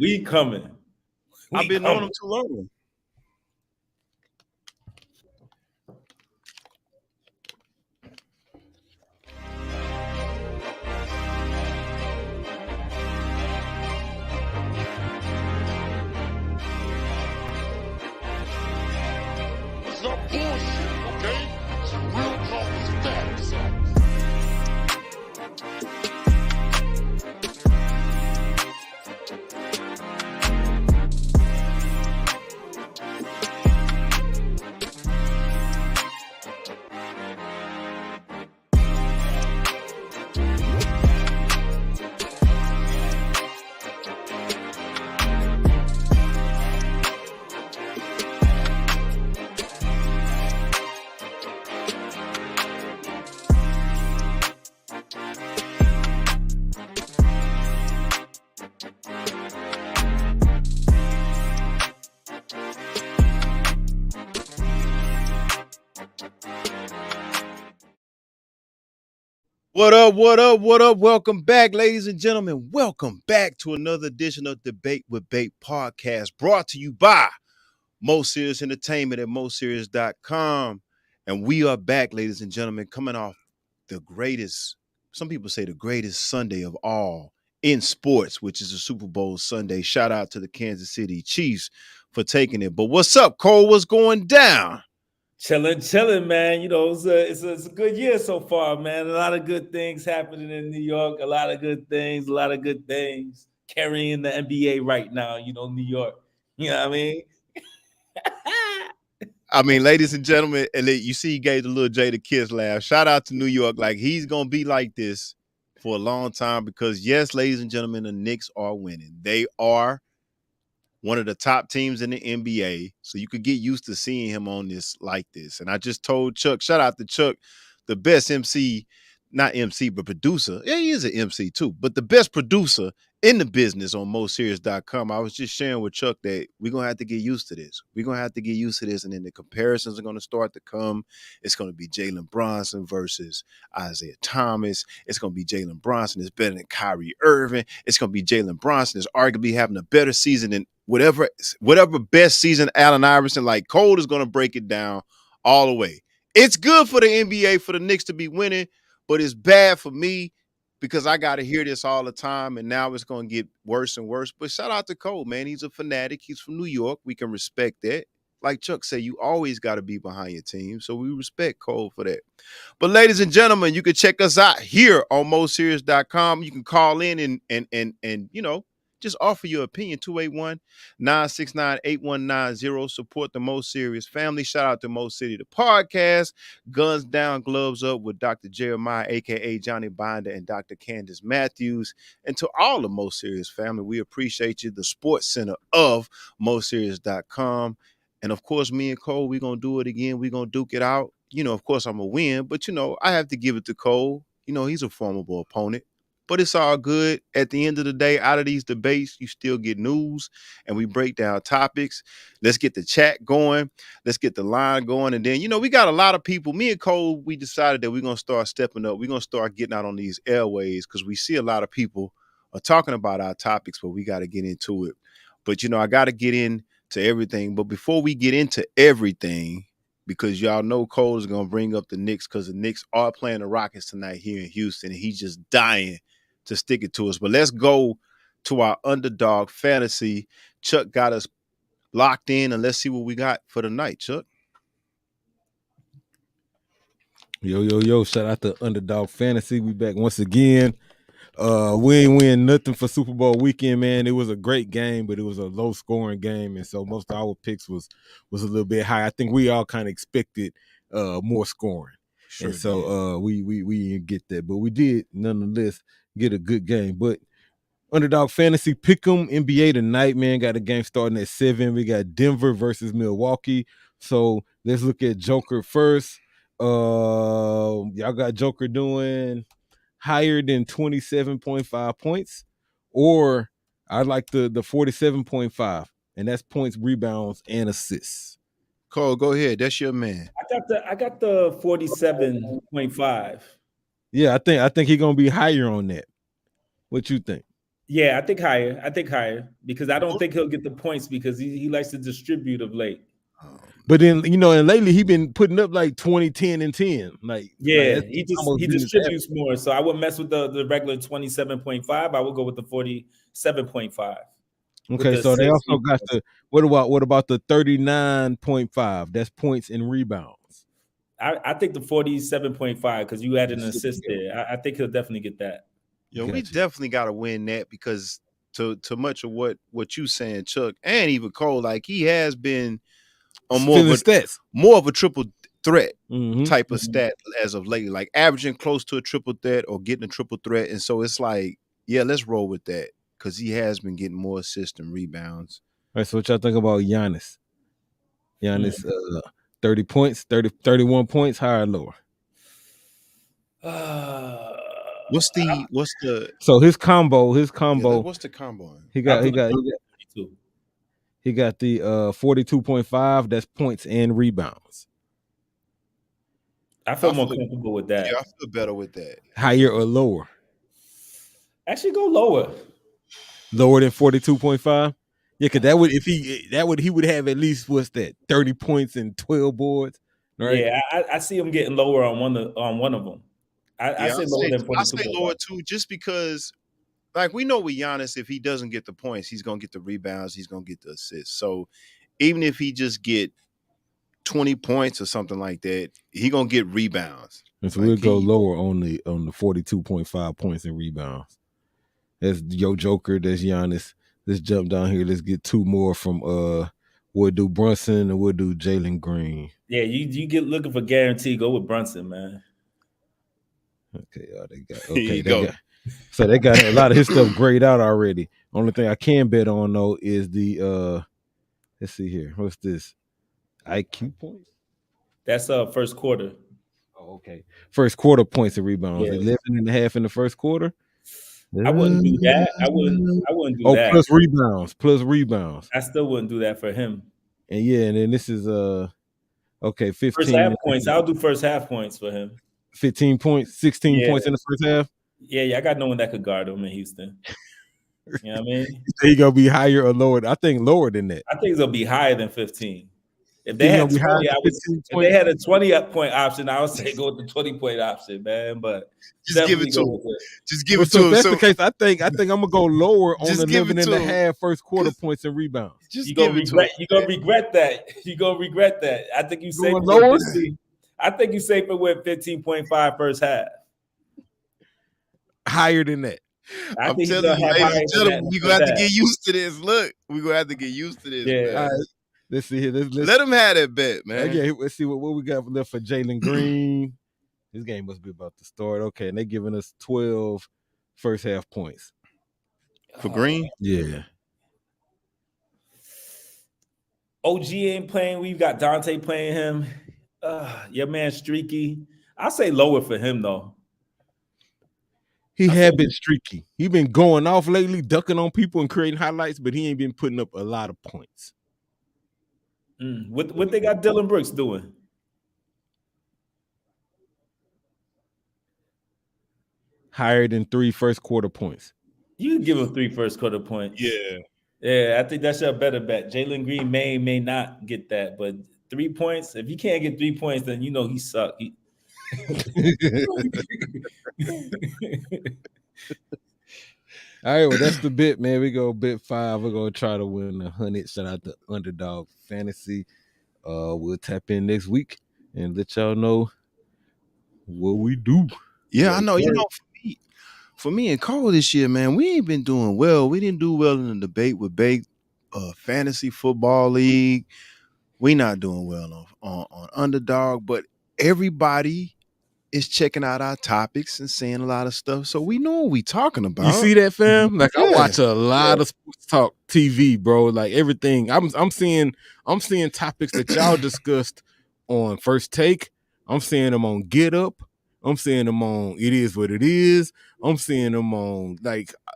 We coming. I've been knowing him too long. It's not bullshit, okay? It's real talk, it's facts. What up, what up, what up? Welcome back, ladies and gentlemen. Welcome back to another edition of Debate with Bait podcast, brought to you by Mo Serious Entertainment at MoSerious.com. And we are back, ladies and gentlemen, coming off the greatest, some people say the greatest Sunday of all in sports, which is the Super Bowl Sunday. Shout out to the Kansas City Chiefs for taking it. But what's up, Cole? What's going down? Chilling, man. You know, it's a good year so far, man. A lot of good things happening in New York. A lot of good things carrying the NBA right now. You know, New York. You know what I mean? I mean, ladies and gentlemen, and you see he gave the little Jay the Kiss laugh. Shout out to New York. Like, he's going to be like this for a long time because, yes, ladies and gentlemen, the Knicks are winning. They are one of the top teams in the NBA. So you could get used to seeing him on this like this. And I just told Chuck, shout out to Chuck, the best MC, not MC, but producer. Yeah, he is an MC too, but the best producer in the business on MoSerious.com. I was just sharing with Chuck that we're going to have to get used to this. We're going to have to get used to this. And then the comparisons are going to start to come. It's going to be Jalen Brunson versus Isaiah Thomas. It's going to be Jalen Brunson is better than Kyrie Irving. It's going to be Jalen Brunson is arguably having a better season than whatever best season Allen Iverson. Like, Cole is going to break it down all the way. It's good for the NBA for the Knicks to be winning, but it's bad for me because I got to hear this all the time, and now it's going to get worse and worse. But shout out to Cole, man. He's a fanatic. He's from New York. We can respect that. Like Chuck said, you always got to be behind your team, so we respect Cole for that. But ladies and gentlemen, you can check us out here on MoSerious.com. You can call in and you know, just offer your opinion, 281-969-8190. Support the Mo Serious family. Shout out to Mo City, the podcast. Guns down, gloves up with Dr. Jeremiah, a.k.a. Johnny Binder, and Dr. Candace Matthews. And to all the Mo Serious family, we appreciate you, the sports center of MoSerious.com. And, of course, me and Cole, we're going to do it again. We're going to duke it out. You know, of course, I'm going to win. But, you know, I have to give it to Cole. You know, he's a formidable opponent. But it's all good. At the end of the day, out of these debates, you still get news, and we break down topics. Let's get the chat going. Let's get the line going. And then, you know, we got a lot of people. Me and Cole, we decided that we're going to start stepping up. We're going to start getting out on these airways because we see a lot of people are talking about our topics, but we got to get into it. But, you know, I got to get into everything. But before we get into everything, because y'all know Cole is going to bring up the Knicks because the Knicks are playing the Rockets tonight here in Houston, and he's just dying to stick it to us. But let's go to our underdog fantasy. Chuck got us locked in, and let's see what we got for the night, Chuck. Yo, shout out to Underdog Fantasy. We back once again. We ain't win nothing for Super Bowl weekend, man. It was a great game, but it was a low scoring game, and so most of our picks was a little bit high. I think we all kind of expected more scoring. Sure, and so we didn't get that, but we did nonetheless get a good game. But Underdog Fantasy Pick'em NBA tonight, man. Got a game starting at 7. We got Denver versus Milwaukee. So let's look at Joker first. Y'all got Joker doing higher than 27.5 points, or I like the 47.5, and that's points, rebounds, and assists. Cole, go ahead. That's your man. I got the 47.5. Yeah, I think he's gonna be higher on that. What you think? Yeah, I think higher. Because I don't think he'll get the points because he likes to distribute of late. But then and lately he been putting up like 20, 10, and 10. Yeah, that's he almost been his distributes more. So I wouldn't mess with the regular 27.5. I would go with the 47.5. Okay, so they also got the what about the 39.5? That's points and rebounds. I think the 47.5 because you had an assist there. I think he'll definitely get that. We definitely got to win that because to much of what you saying, Chuck, and even Cole, like he has been on more of a triple threat type of stat as of lately, like averaging close to a triple threat or getting a triple threat. And so it's like, yeah, let's roll with that because he has been getting more assists and rebounds. All right, so what y'all think about Giannis? 30 points, 31 points, higher or lower? What's the so his combo? What's the combo? He got the 42.5. That's points and rebounds. I feel more comfortable with that. Yeah, I feel better with that. Higher or lower? Actually, go lower. Lower than 42.5. Yeah, because he would have at least 30 points and 12 boards. Right? Yeah, I see him getting lower on one of them. I say lower than 42. I say lower too, just because, like, we know with Giannis, if he doesn't get the points, he's gonna get the rebounds, he's gonna get the assists. So even if he just get 20 points or something like that, he gonna get rebounds. And so we'll go lower on the 42.5 points and rebounds. That's your Joker. That's Giannis. Let's jump down here. Let's get two more from we'll do Brunson and we'll do Jalen Green. Yeah, you get looking for guarantee. Go with Brunson, man. Okay, so they got a lot of his stuff grayed out already. Only thing I can bet on though is the let's see here. What's this? IQ points? That's first quarter. Oh, okay. First quarter points and rebounds. 11.5 in the first quarter. I wouldn't do that. I wouldn't do that. Plus rebounds. I still wouldn't do that for him. And then this is 15 first half points. I'll do first half points for him. 15 points, 16 points in the first half. Yeah, I got no one that could guard him in Houston. You know what I mean? He gonna be higher or lower? I think lower than that. I think it's gonna be higher than 15. If they had 20, if they had a 20-point option, I would say go with the 20-point option, man. But just give it to him. Just give it to him. If that's the case, I think I'm gonna go lower on 11.5 first quarter points and rebounds. You're gonna regret that. You're gonna regret that. I think you safe lower. I think you safer with 15.5 first half. Higher than that. I'm telling you, ladies and gentlemen, we're gonna have to get used to this. Look, we're gonna have to get used to this. Yeah. Man. All right. Let's see here. Let him have that bet, man. Okay, let's see what we got left for Jalen Green. This game must be about to start. Okay, and they're giving us 12 first half points. For Green? Yeah. OG ain't playing. We've got Dante playing him. Your man Streaky. I'll say lower for him, though. He had been streaky. He been going off lately, ducking on people and creating highlights, but he ain't been putting up a lot of points. What they got Dylan Brooks doing? Higher than 3 first quarter points. You can give him 3 first quarter points. Yeah, I think that's your better bet. Jalen Green may not get that, but 3 points. If you can't get 3 points, then you know he sucked. All right, well, that's the bit, man. We go bit 5. We're gonna try to win 100. Shout out to Underdog Fantasy. We'll tap in next week and let y'all know what we do. Yeah, I know. You know, for me and Cole this year, man, we ain't been doing well. We didn't do well in the debate with Fantasy Football League. We not doing well on Underdog, but everybody is checking out our topics and saying a lot of stuff, so we know what we talking about. You see that, fam? Like I watch a lot of sports talk TV, bro. Like everything, I'm seeing topics that y'all discussed on First Take. I'm seeing them on Get Up. I'm seeing them on It Is What It Is. I'm seeing them on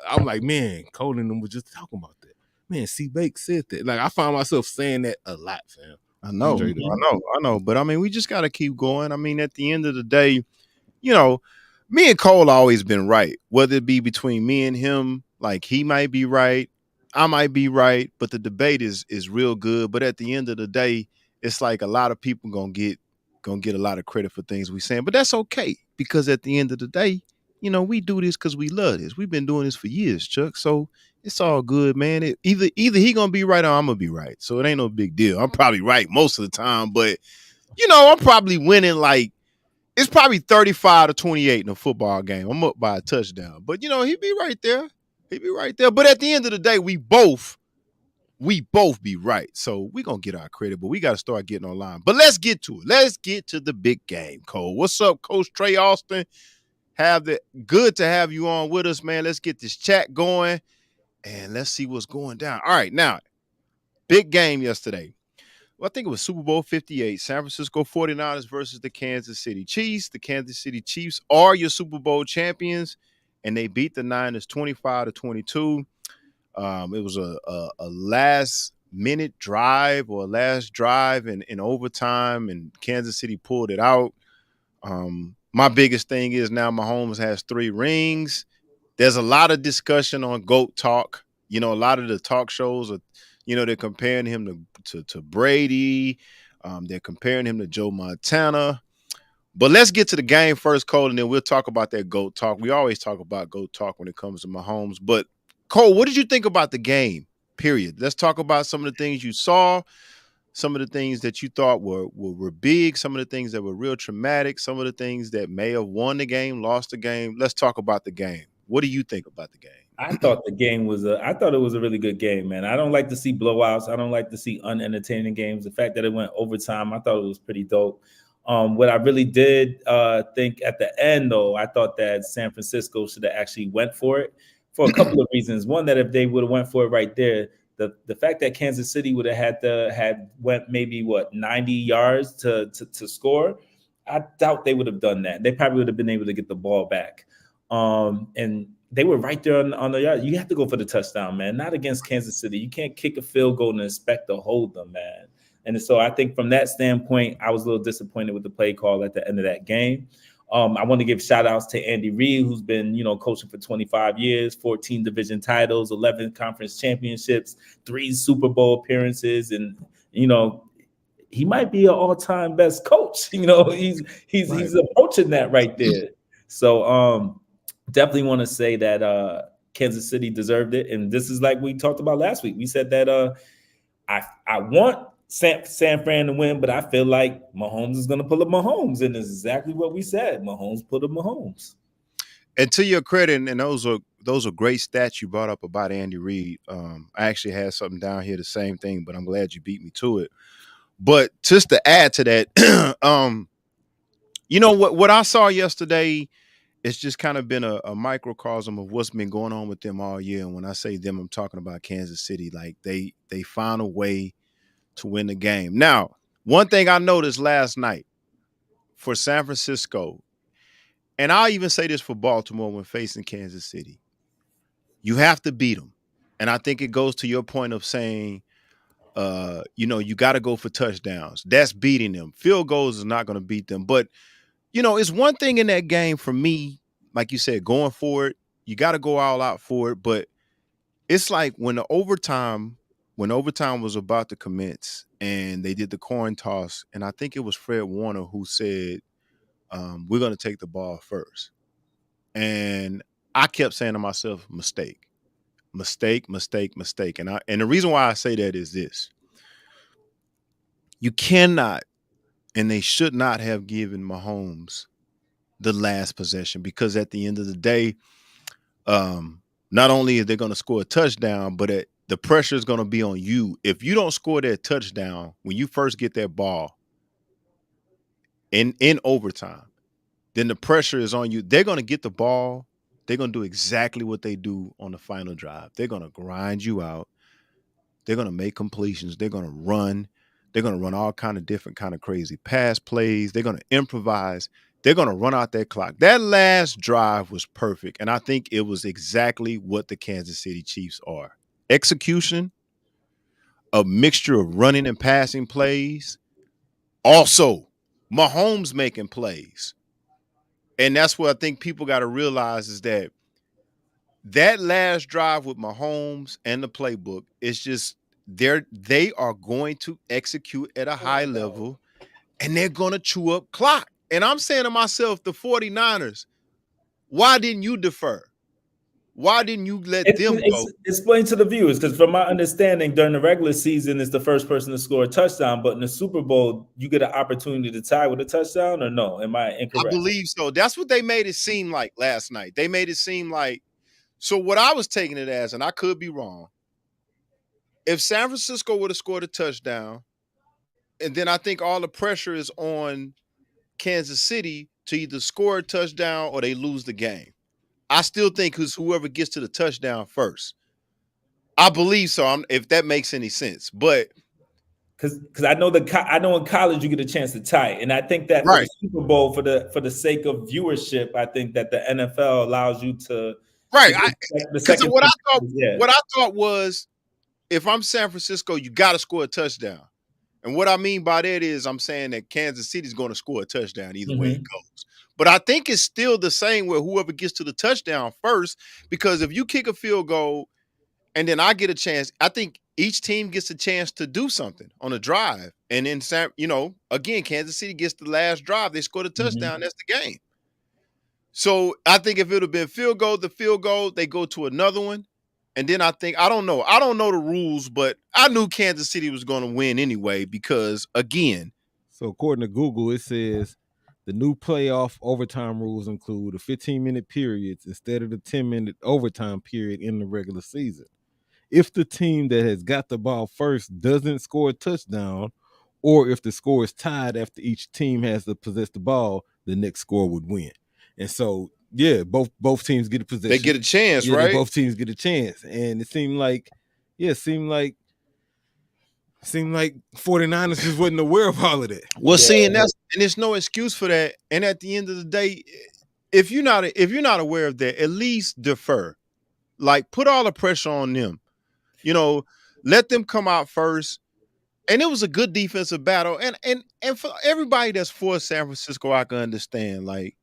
I'm like, man, Cole and them was just talking about that. Man, C. Bake said that. Like I find myself saying that a lot, fam. I know. But I mean, we just got to keep going. I mean, at the end of the day, you know, me and Cole always been right, whether it be between me and him Like he might be right, I might be right, but the debate is real good. But at the end of the day, it's like a lot of people gonna get a lot of credit for things we saying, but that's okay because at the end of the day, we do this because we love this. We've been doing this for years, Chuck. So it's all good, man. Either he gonna be right or I'm gonna be right. So it ain't no big deal. I'm probably right most of the time, but I'm probably winning like it's probably 35-28 in a football game. I'm up by a touchdown. But he'd be right there. He'd be right there. But at the end of the day, we both be right. So we gonna get our credit, but we gotta start getting online. But let's get to it. Let's get to the big game, Cole. What's up, Coach Trey Austin? Good to have you on with us, man. Let's get this chat going and let's see what's going down. All right, now, big game yesterday. Well, I think it was Super Bowl 58, San Francisco 49ers versus the Kansas City Chiefs. The Kansas City Chiefs are your Super Bowl champions, and they beat the Niners 25-22. It was a last-minute drive or a last drive in overtime, and Kansas City pulled it out. My biggest thing is now Mahomes has 3 rings. There's a lot of discussion on GOAT talk. A lot of the talk shows are, they're comparing him to Brady. They're comparing him to Joe Montana. But let's get to the game first, Cole, and then we'll talk about that GOAT talk. We always talk about GOAT talk when it comes to Mahomes. But, Cole, what did you think about the game, period? Let's talk about some of the things you saw, some of the things that you thought were big, some of the things that were real traumatic, some of the things that may have won the game, lost the game. Let's talk about the game. What do you think about the game? I thought it was a really good game, man. I don't like to see blowouts. I don't like to see unentertaining games. The fact that it went overtime, I thought it was pretty dope. What I really did think at the end, though, I thought that San Francisco should have actually went for it for a couple of reasons. One, that if they would have went for it right there, the fact that Kansas City would have went maybe 90 yards to score, I doubt they would have done that. They probably would have been able to get the ball back. And they were right there on the yard. You have to go for the touchdown, man. Not against Kansas City. You can't kick a field goal and expect to hold them, man. And so I think from that standpoint, I was a little disappointed with the play call at the end of that game. I want to give shout outs to Andy Reid, who's been, coaching for 25 years, 14 division titles, 11 conference championships, 3 Super Bowl appearances. And, he might be an all-time best coach. He's approaching that right there. So definitely want to say that Kansas City deserved it. And this is like we talked about last week. We said that I want San Fran to win, but I feel like Mahomes is going to pull up Mahomes, and it's exactly what we said. Mahomes pulled up Mahomes. And to your credit, and those are great stats you brought up about Andy Reid. I actually had something down here, the same thing, but I'm glad you beat me to it. But just to add to that, what I saw yesterday, it's just kind of been a microcosm of what's been going on with them all year. And when I say them, I'm talking about Kansas City. Like they found a way to win the game. Now, one thing I noticed last night for San Francisco, and I'll even say this for Baltimore when facing Kansas City, you have to beat them. And I think it goes to your point of saying, you got to go for touchdowns. That's beating them. Field goals is not going to beat them. But, it's one thing in that game for me, like you said, going for it. You got to go all out for it. But it's like when overtime was about to commence and they did the coin toss, and I think it was Fred Warner who said, we're going to take the ball first. And I kept saying to myself, mistake. And the reason why I say that is this. You cannot, and they should not have given Mahomes the last possession, because at the end of the day, not only are they going to score a touchdown, but the pressure is going to be on you. If you don't score that touchdown when you first get that ball in overtime, then the pressure is on you. They're going to get the ball. They're going to do exactly what they do on the final drive. They're going to grind you out. They're going to make completions. They're going to run. They're going to run all kind of different kind of crazy pass plays. They're going to improvise. They're going to run out that clock. That last drive was perfect, and I think it was exactly what the Kansas City Chiefs are. Execution, a mixture of running and passing plays. Also, Mahomes making plays. And that's what I think people got to realize is that That last drive with Mahomes and the playbook is just they are going to execute at a high level and they're going to chew up clock. And I'm saying to myself, the 49ers, why didn't you defer? Why didn't you let them go? Explain to the viewers, because from my understanding, during the regular season, it's the first person to score a touchdown, but in the Super Bowl, you get an opportunity to tie with a touchdown, or no? Am I I incorrect? believe so. That's what they made it seem like last night. They made it seem like, so what I was taking it as, and I could be wrong, if San Francisco would have scored a touchdown, and then I think all the pressure is on Kansas City to either score a touchdown or they lose the game. I still think it's whoever gets to the touchdown first. I believe so. If that makes any sense, but because I know in college you get a chance to tie, and I think that for the Super Bowl, for the sake of viewership, I think that the NFL allows you to the second. What I thought was, if I'm San Francisco, you got to score a touchdown. And what I mean by that is I'm saying that Kansas City is going to score a touchdown either way it goes. But I think it's still the same where whoever gets to the touchdown first, because if you kick a field goal and then I get a chance, I think each team gets a chance to do something on a drive. And then, again, Kansas City gets the last drive. They scored a touchdown. That's the game. So I think if it would have been field goal, they go to another one. And then I don't know the rules, but I knew Kansas City was going to win anyway because, again. So according to Google, it says the new playoff overtime rules include a 15-minute periods instead of the 10-minute overtime period in the regular season. If the team that has got the ball first doesn't score a touchdown, or if the score is tied after each team has to possess the ball, the next score would win. And so, yeah, both teams get a possession. They get a chance, right? Both teams get a chance. And it seemed like 49ers just wasn't aware of all of that. Well, see, and there's no excuse for that. And at the end of the day, if you're not aware of that, at least defer. Like, put all the pressure on them. Let them come out first. And it was a good defensive battle. And for everybody that's for San Francisco, I can understand. Like,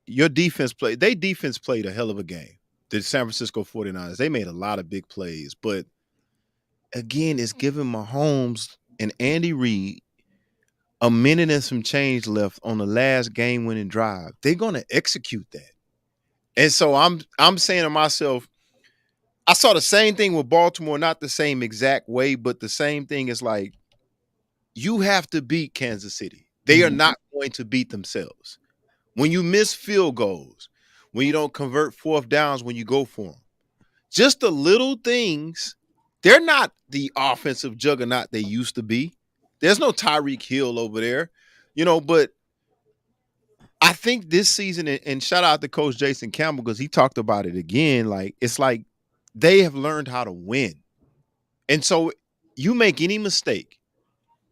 their defense played a hell of a game. The San Francisco 49ers, they made a lot of big plays. But again, it's giving Mahomes and Andy Reid a minute and some change left on the last game-winning drive. They're going to execute that. And so I'm saying to myself, I saw the same thing with Baltimore, not the same exact way, but the same thing is like, you have to beat Kansas City. They are not going to beat themselves. When you miss field goals, when you don't convert fourth downs when you go for them, just the little things, they're not the offensive juggernaut they used to be. There's no Tyreek Hill over there, but I think this season, and shout out to Coach Jason Campbell because he talked about it again, like it's like they have learned how to win. And so you make any mistake,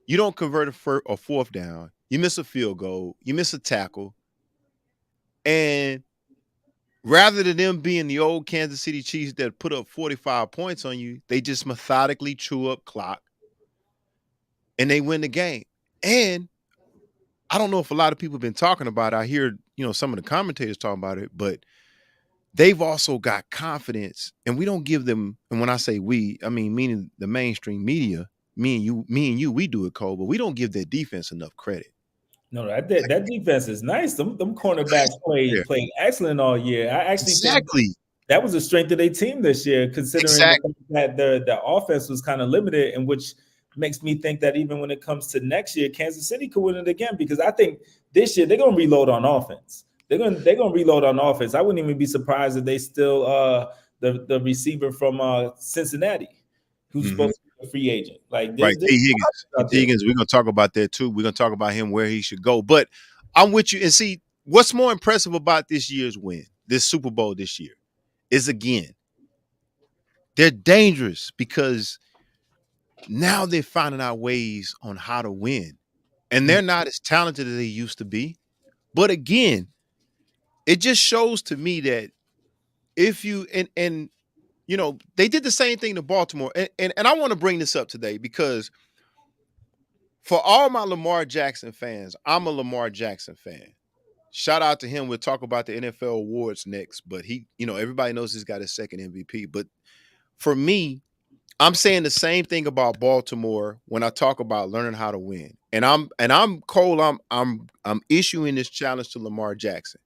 you don't convert a fourth down, you miss a field goal, you miss a tackle, and rather than them being the old Kansas City Chiefs that put up 45 points on you, they just methodically chew up clock and they win the game. And I don't know if a lot of people have been talking about it. I hear, some of the commentators talking about it, but they've also got confidence, and we don't give them, and when I say we, I mean meaning the mainstream media, me and you, we do it, Cole, but we don't give their defense enough credit. No, that defense is nice. Them cornerbacks played excellent all year. I actually think that was the strength of their team this year, considering that the offense was kind of limited, and which makes me think that even when it comes to next year, Kansas City could win it again, because I think this year they're gonna reload on offense. They're gonna reload on offense. I wouldn't even be surprised if they still the receiver from Cincinnati, who's supposed to be a free agent. Like T. Higgins. We're gonna talk about that too. We're gonna talk about him, where he should go. But I'm with you. And see, what's more impressive about this year's win, this Super Bowl this year, is again, they're dangerous because now they're finding out ways on how to win. And they're not as talented as they used to be. But again, it just shows to me that if you and they did the same thing to Baltimore. And I want to bring this up today because for all my Lamar Jackson fans, I'm a Lamar Jackson fan. shout out to him. We'll talk about the NFL awards next, but he, everybody knows he's got his second MVP. But for me, I'm saying the same thing about Baltimore when I talk about learning how to win. And I'm Cole, I'm issuing this challenge to Lamar Jackson.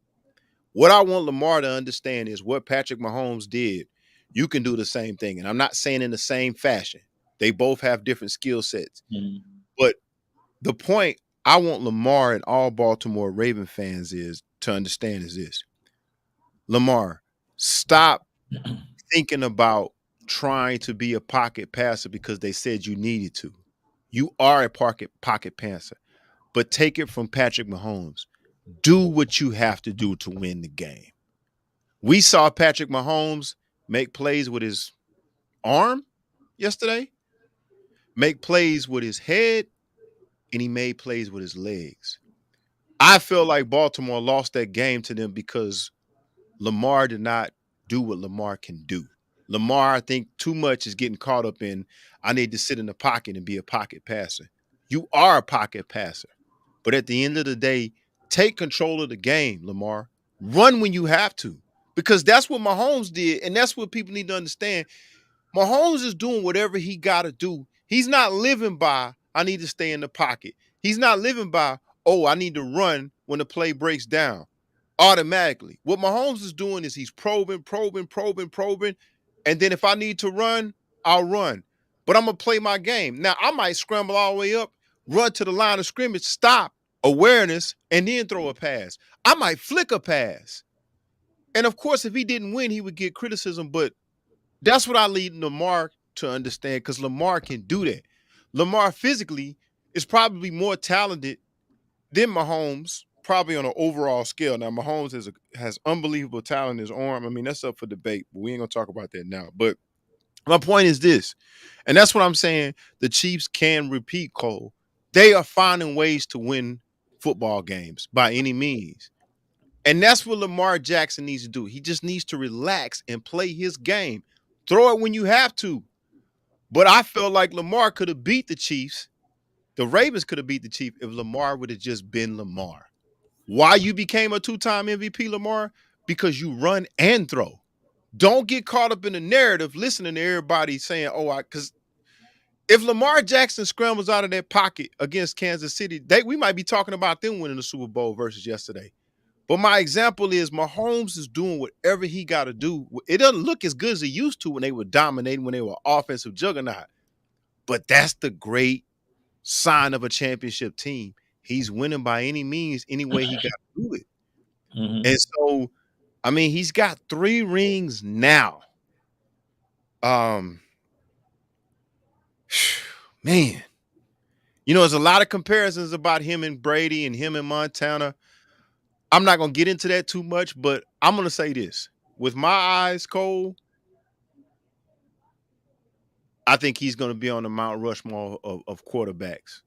What I want Lamar to understand is what Patrick Mahomes did. You can do the same thing. And I'm not saying in the same fashion. They both have different skill sets. Mhm. But the point I want Lamar and all Baltimore Raven fans is to understand is this. Lamar, stop thinking about trying to be a pocket passer because they said you needed to. You are a pocket passer, but take it from Patrick Mahomes. Do what you have to do to win the game. We saw Patrick Mahomes make plays with his arm yesterday, make plays with his head, and he made plays with his legs. I feel like Baltimore lost that game to them because Lamar did not do what Lamar can do. Lamar, I think, too much is getting caught up in, I need to sit in the pocket and be a pocket passer. You are a pocket passer. But at the end of the day, take control of the game, Lamar. Run when you have to. Because that's what Mahomes did, and that's what people need to understand. Mahomes is doing whatever he got to do. He's not living by, I need to stay in the pocket. He's not living by, I need to run when the play breaks down automatically. What Mahomes is doing is he's probing. And then if I need to run, I'll run. But I'm going to play my game. Now, I might scramble all the way up, run to the line of scrimmage, stop, awareness, and then throw a pass. I might flick a pass. And of course, if he didn't win, he would get criticism. But that's what I lead Lamar to understand, because Lamar can do that. Lamar physically is probably more talented than Mahomes, probably on an overall scale. Now, Mahomes has unbelievable talent in his arm. I mean, that's up for debate, but we ain't going to talk about that now. But my point is this, and that's what I'm saying. The Chiefs can repeat, Cole. They are finding ways to win football games by any means. And that's what Lamar Jackson needs to do. He just needs to relax and play his game. Throw it when you have to. But I felt like Lamar could have beat the Chiefs. The Ravens could have beat the Chiefs if Lamar would have just been Lamar. Why you became a two-time MVP, Lamar? Because you run and throw. Don't get caught up in the narrative listening to everybody saying, because if Lamar Jackson scrambles out of that pocket against Kansas City, we might be talking about them winning the Super Bowl versus yesterday. But my example is Mahomes is doing whatever he got to do. It doesn't look as good as it used to when they were dominating, when they were offensive juggernaut. But that's the great sign of a championship team. He's winning by any means, any way he got to do it. Mhm. And so, I mean, he's got 3 rings now. Man, there's a lot of comparisons about him and Brady and him and Montana. I'm not going to get into that too much, but I'm going to say this. With my eyes, Cole, I think he's going to be on the Mount Rushmore of quarterbacks.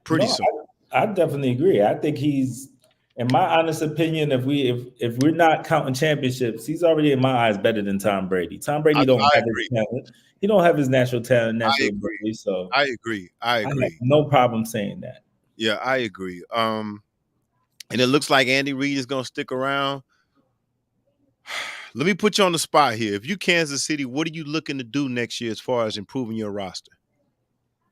Pretty soon. I definitely agree. I think he's, in my honest opinion, if we're not counting championships, he's already in my eyes better than Tom Brady. Tom Brady don't have his talent. He don't have his natural talent, natural ability. So I agree. I have no problem saying that. Yeah, I agree. And it looks like Andy Reid is going to stick around. Let me put you on the spot here. If you Kansas City, what are you looking to do next year as far as improving your roster?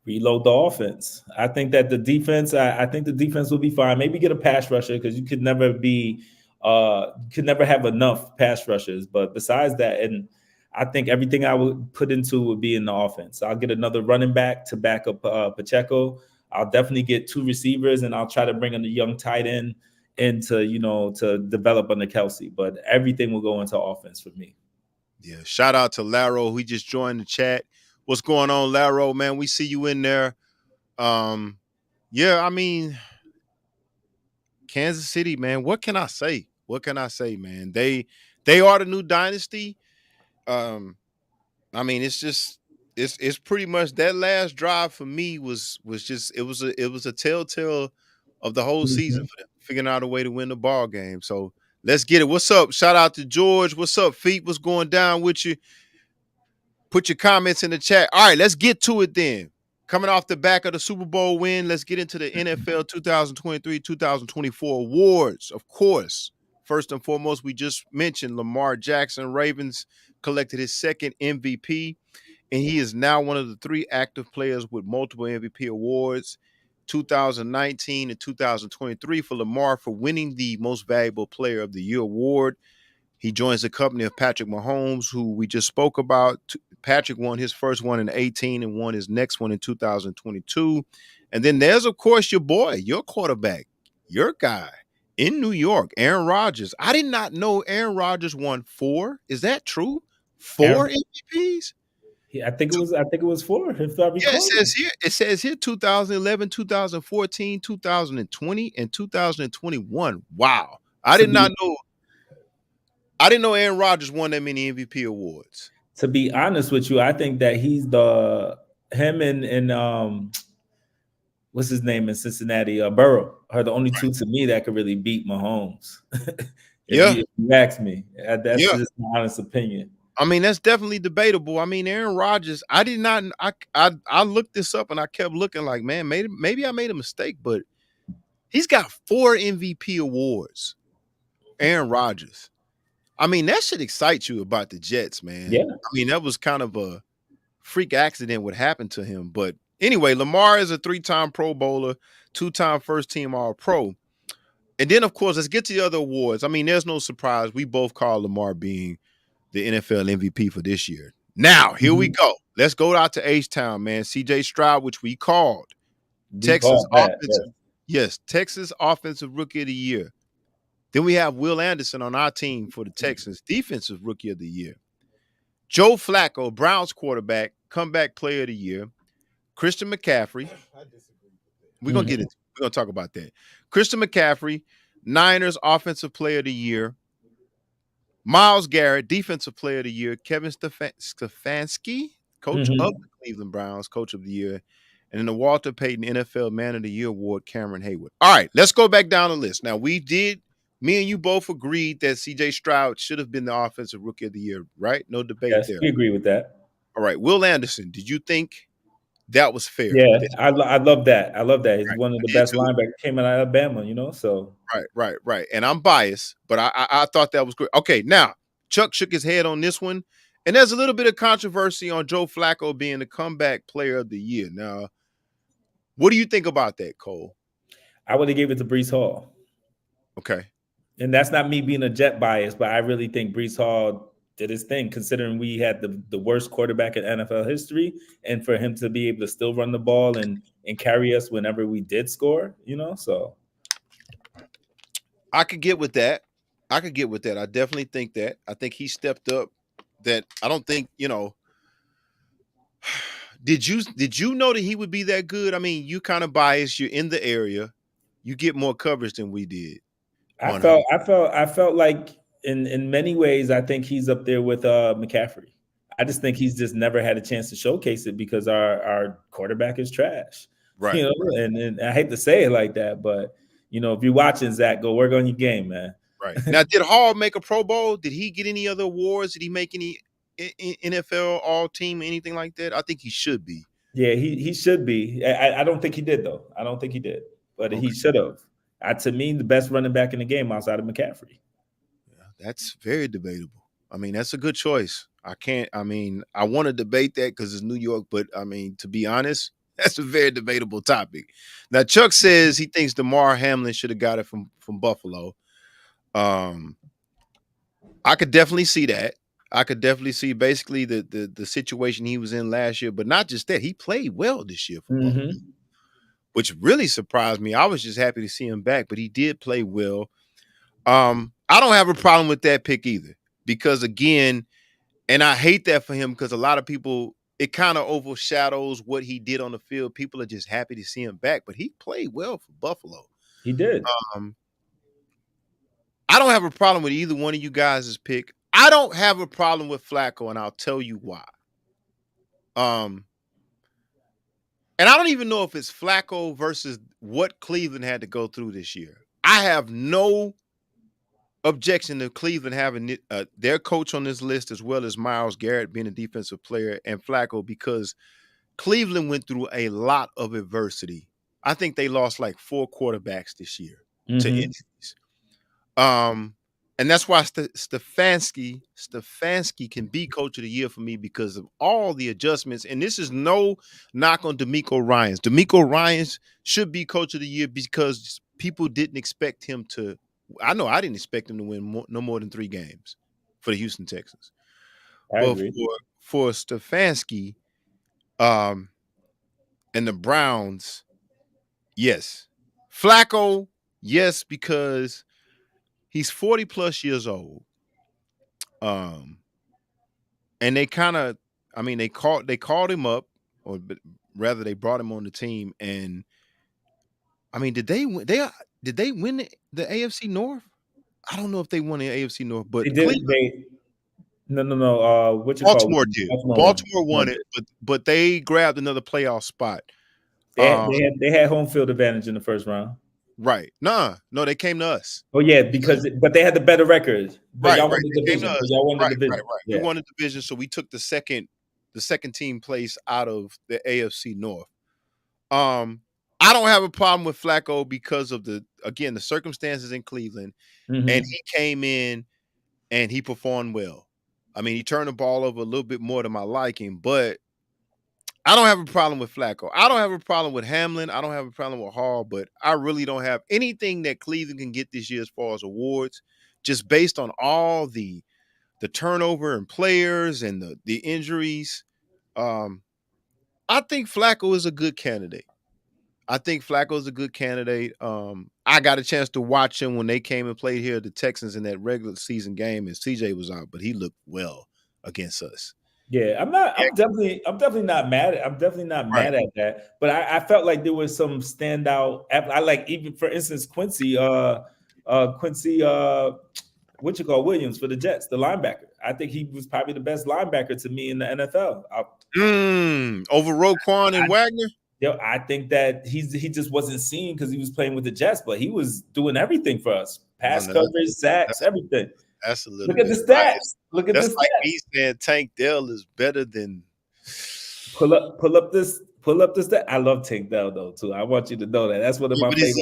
Reload the offense. I think that the defense, I think the defense will be fine. Maybe get a pass rusher, because you could never have enough pass rushers. But besides that, and I think everything I would put into would be in the offense. I'll get another running back to back up Pacheco. I'll definitely get 2 receivers, and I'll try to bring in a young tight end to develop under Kelsey. But everything will go into offense for me. Yeah, shout out to Laro, who just joined the chat. What's going on, Laro, man? We see you in there. Yeah, I mean, Kansas City, man, what can I say? Man? They are the new dynasty. I mean, it's pretty much that last drive for me was just it was a telltale of the whole season for them, figuring out a way to win the ball game. So let's get it. What's up? Shout out to George. What's up, Feet? What's going down with you? Put your comments in the chat. All right, let's get to it then. Coming off the back of the Super Bowl win, let's get into the NFL 2023-2024 awards. Of course, first and foremost, we just mentioned Lamar Jackson. Ravens collected his second MVP, and he is now one of the 3 active players with multiple MVP awards. 2019 and 2023 for Lamar for winning the Most Valuable Player of the Year award. He joins the company of Patrick Mahomes, who we just spoke about. Patrick won his first one in 2018 and won his next one in 2022. And then there's, of course, your boy, your quarterback, your guy in New York, Aaron Rodgers. I did not know Aaron Rodgers won 4. Is that true? 4 MVPs? I think it was 4. If I recall. Yeah, it says here 2011, 2014, 2020, and 2021. Wow. I did not know Aaron Rodgers won that many MVP awards. To be honest with you, I think that he's him and what's his name in Cincinnati, Burrow are the only 2 to me that could really beat Mahomes. If you ask me, that's just my honest opinion. I mean, that's definitely debatable. I mean, Aaron Rodgers, I looked this up and I kept looking like, man, maybe I made a mistake, but he's got 4 MVP awards. Aaron Rodgers. I mean, that should excite you about the Jets, man. Yeah. I mean, that was kind of a freak accident what happened to him. But anyway, Lamar is a 3-time Pro Bowler, 2-time first-team All-Pro. And then, of course, let's get to the other awards. I mean, there's no surprise. We both call Lamar being the NFL MVP for this year. Now, here we go. Let's go out to H-Town, man. C.J. Stroud, which we called. Texas Offensive Rookie of the Year. Then we have Will Anderson on our team for the Texans, Defensive Rookie of the Year. Joe Flacco, Browns quarterback, Comeback Player of the Year. Christian McCaffrey. We're going to talk about that. Christian McCaffrey, Niners Offensive Player of the Year. Myles Garrett, Defensive Player of the Year. Kevin Stefanski, Coach of the Cleveland Browns, Coach of the Year. And then the Walter Payton NFL Man of the Year Award, Cameron Hayward. All right, let's go back down the list. Now, me and you both agreed that C.J. Stroud should have been the Offensive Rookie of the Year, right? No debate there. We agree with that. All right, Will Anderson, did you think that was fair? Yeah, I love that. I love that. He's one of the best linebackers, came out of Alabama, so. Right. And I'm biased, but I thought that was great. Okay, now, Chuck shook his head on this one, and there's a little bit of controversy on Joe Flacco being the Comeback Player of the Year. Now, what do you think about that, Cole? I would have gave it to Breece Hall. Okay. And that's not me being a Jet bias, but I really think Breece Hall did his thing, considering we had the worst quarterback in NFL history, and for him to be able to still run the ball and carry us whenever we did score, so. I could get with that. I definitely think that. I think he stepped up. That I don't think, Did you know that he would be that good? I mean, you kind of biased. You're in the area. You get more coverage than we did. I felt like in many ways, I think he's up there with McCaffrey. I just think he's just never had a chance to showcase it because our quarterback is trash. Right. Right. And I hate to say it like that, but if you're watching, Zach, go work on your game, man. Right. Now, did Hall make a Pro Bowl? Did he get any other awards? Did he make any NFL All-Team, anything like that? I think he should be. Yeah, he should be. I don't think he did, though. I don't think he did, but he should have. To me, the best running back in the game outside of McCaffrey. Yeah, that's very debatable. I mean, that's a good choice. I want to debate that because it's New York, but I mean, to be honest, that's a very debatable topic. Now, Chuck says he thinks DeMar Hamlin should have got it from Buffalo. I could definitely see that. I could definitely see basically the situation he was in last year, but not just that. He played well this year for Buffalo, which really surprised me. I was just happy to see him back, but he did play well. I don't have a problem with that pick either because, again, and I hate that for him because a lot of people, it kind of overshadows what he did on the field. People are just happy to see him back, but he played well for Buffalo. He did. I don't have a problem with either one of you guys' pick. I don't have a problem with Flacco, and I'll tell you why. And I don't even know if it's Flacco versus what Cleveland had to go through this year. I have no objection to Cleveland having their coach on this list as well as Myles Garrett being a defensive player and Flacco because Cleveland went through a lot of adversity. I think they lost like 4 quarterbacks this year to Mhm. injuries. And that's why Stefanski can be coach of the year for me because of all the adjustments. And this is no knock on D'Amico Ryans. D'Amico Ryans should be coach of the year because people didn't expect him to. I know I didn't expect him to win no more than 3 games for the Houston Texans. I But agree. for Stefanski, and the Browns, yes. Flacco, yes, because he's 40 plus years old. And they kind of, I mean, they called him up, or rather, they brought him on the team. And I mean, did they win? Did they win the AFC North? I don't know if they won the AFC North, but They did. Cleveland, No. What you call Baltimore did. Baltimore Baltimore won. won it, but they grabbed another playoff spot. They had home field advantage in the first round. Right? No, they came to us. Oh yeah, but they had the better record. But Right, y'all right. won the They came to division. us. Y'all won the Right. division. Yeah. We won the division, so we took the second team place out of the AFC North. I don't have a problem with Flacco because of the circumstances in Cleveland, Mhm. and he came in and he performed well. I mean, he turned the ball over a little bit more to my liking, but I don't have a problem with Flacco. I don't have a problem with Hamlin. I don't have a problem with Hall, but I really don't have anything that Cleveland can get this year as far as awards, just based on all the turnover and players and the injuries. I think Flacco is a good candidate. I got a chance to watch him when they came and played here at the Texans in that regular season game, and CJ was out, but he looked well against us. Yeah, I'm definitely not mad. I'm definitely not mad at that. But I felt like there was some standout. I like, even for instance, Quincy, what you call Williams for the Jets, the linebacker. I think he was probably the best linebacker to me in the NFL. Over Roquan and Wagner. I think that he just wasn't seen because he was playing with the Jets, but he was doing everything for us: pass coverage, sacks, everything. That's a little. Look at the stats. Look at the stats. That's like me saying Tank Dell is better than. Pull up this stat. I love Tank Dell though too. I want you to know that. That's one of my favorite.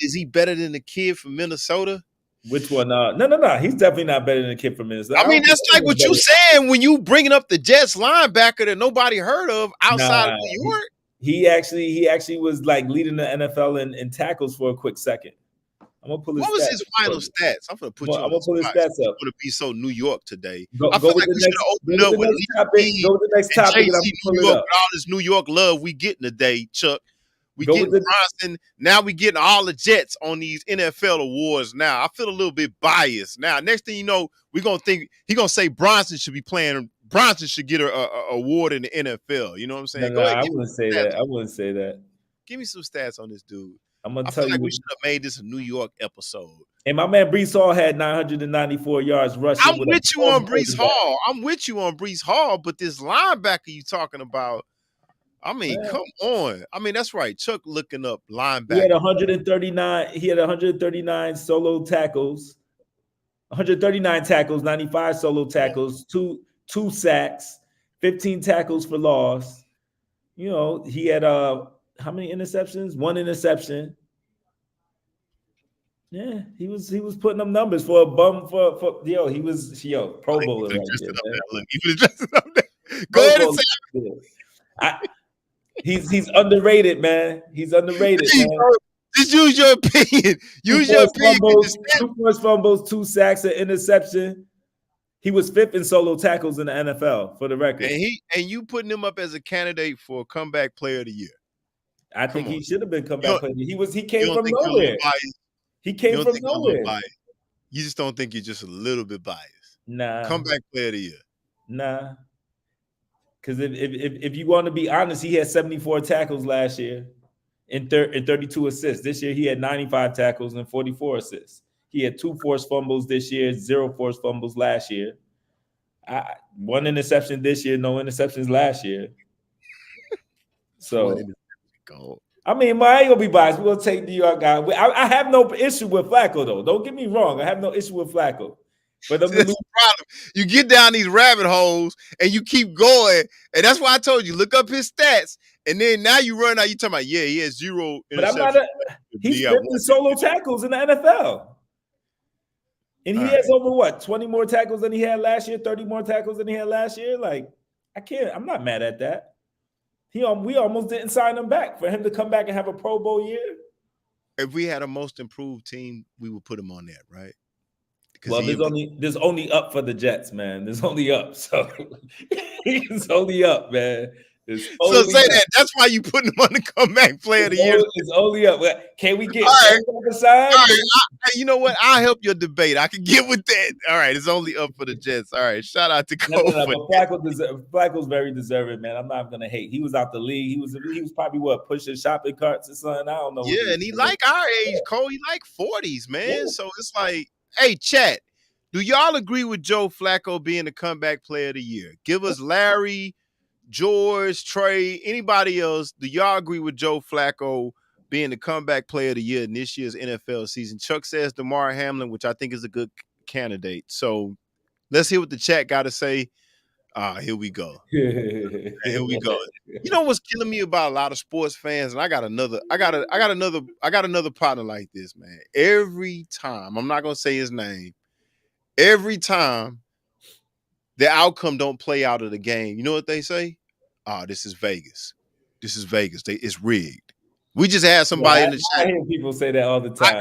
Is he better than the kid from Minnesota? Which one? No. He's definitely not better than the kid from Minnesota. I mean, that's like what you saying when you bringing up the Jets linebacker that nobody heard of outside of New York. He actually was like leading the NFL in tackles for a quick second. I'm gonna pull his What was his final stats? I'm gonna put you on. I'm gonna pull his stats up. I'm gonna be so New York today. I feel like we should open up with the next topic. And I'm New York, with all this New York love we getting today, Chuck. We getting Bronson. Now we getting all the Jets on these NFL awards. Now I feel a little bit biased. Now next thing you know, we're gonna think he gonna say Bronson should be playing. Bronson should get a award in the NFL. You know what I'm saying? No, I wouldn't say that. I wouldn't say that. Give me some stats on this dude. I'm gonna tell you. We should have made this a New York episode. And my man Brees Hall had 994 yards rushing. I'm with you on Brees Hall. But this linebacker you talking about, I mean, come on. I mean, that's right. Chuck looking up linebacker. He had 139. He had 139 solo tackles, 139 tackles, 95 solo tackles, two sacks, 15 tackles for loss. You know, he had how many interceptions? 1 interception. Yeah, he was putting them numbers for a bum for he was Pro Bowler right there. Go ahead and say he's underrated, man. He's underrated, man. Just use your opinion. Use your opinion. 2 forced fumbles, 2 sacks, an interception. He was 5th in solo tackles in the NFL, for the record. And you putting him up as a candidate for comeback player of the year. I think he should have been comeback player. He came from nowhere. He came from nowhere. You just don't think you're just a little bit biased. Nah. Comeback player of the year. Nah. Because if you want to be honest, he had 74 tackles last year and 32 assists. This year he had 95 tackles and 44 assists. He had 2 forced fumbles this year, 0 forced fumbles last year. 1 interception this year, no interceptions last year. So, I mean, I ain't gonna be biased. We're gonna take New York guy. I have no issue with Flacco, though. Don't get me wrong. I have no issue with Flacco. For them to That's lose. the problem. You get down these rabbit holes and you keep going, and that's why I told you look up his stats. And then now you run out. You talking about he has 0 But I'm not interceptions. he's Yeah, fifth in solo tackles in the NFL. And he has over what, 20 more tackles than he had last year, 30 more tackles than he had last year. Like, I'm not mad at that. We almost didn't sign him back for him to come back and have a Pro Bowl year. If we had a most improved team, we would put him on that, right? Well, there's only up for the Jets, man. There's only up. So it's only up, man. So say that. That's why you putting him on the comeback player of the year. It's only up. Can we get you know what? I'll help your debate. I can get with that. All right, it's only up for the Jets. All right, shout out to Cole. Flacco's very deserving, man. I'm not gonna hate. He was out the league. He was probably pushing shopping carts or something. I don't know. Yeah, and he like our age, Cole. He like 40s, man. Yeah. So it's like, hey, chat. Do y'all agree with Joe Flacco being the comeback player of the year? Give us Larry, George, Trey, anybody else. Do y'all agree with Joe Flacco being the comeback player of the year in this year's NFL season? Chuck says DeMar Hamlin, which I think is a good candidate. So let's hear what the chat got to say. Here we go. Here we go. You know what's killing me about a lot of sports fans, and I got another partner like this, man. Every time, I'm not gonna say his name. Every time the outcome don't play out of the game, you know what they say? This is Vegas. This is Vegas. It's rigged. We just had somebody in the chat. I hear people say that all the time.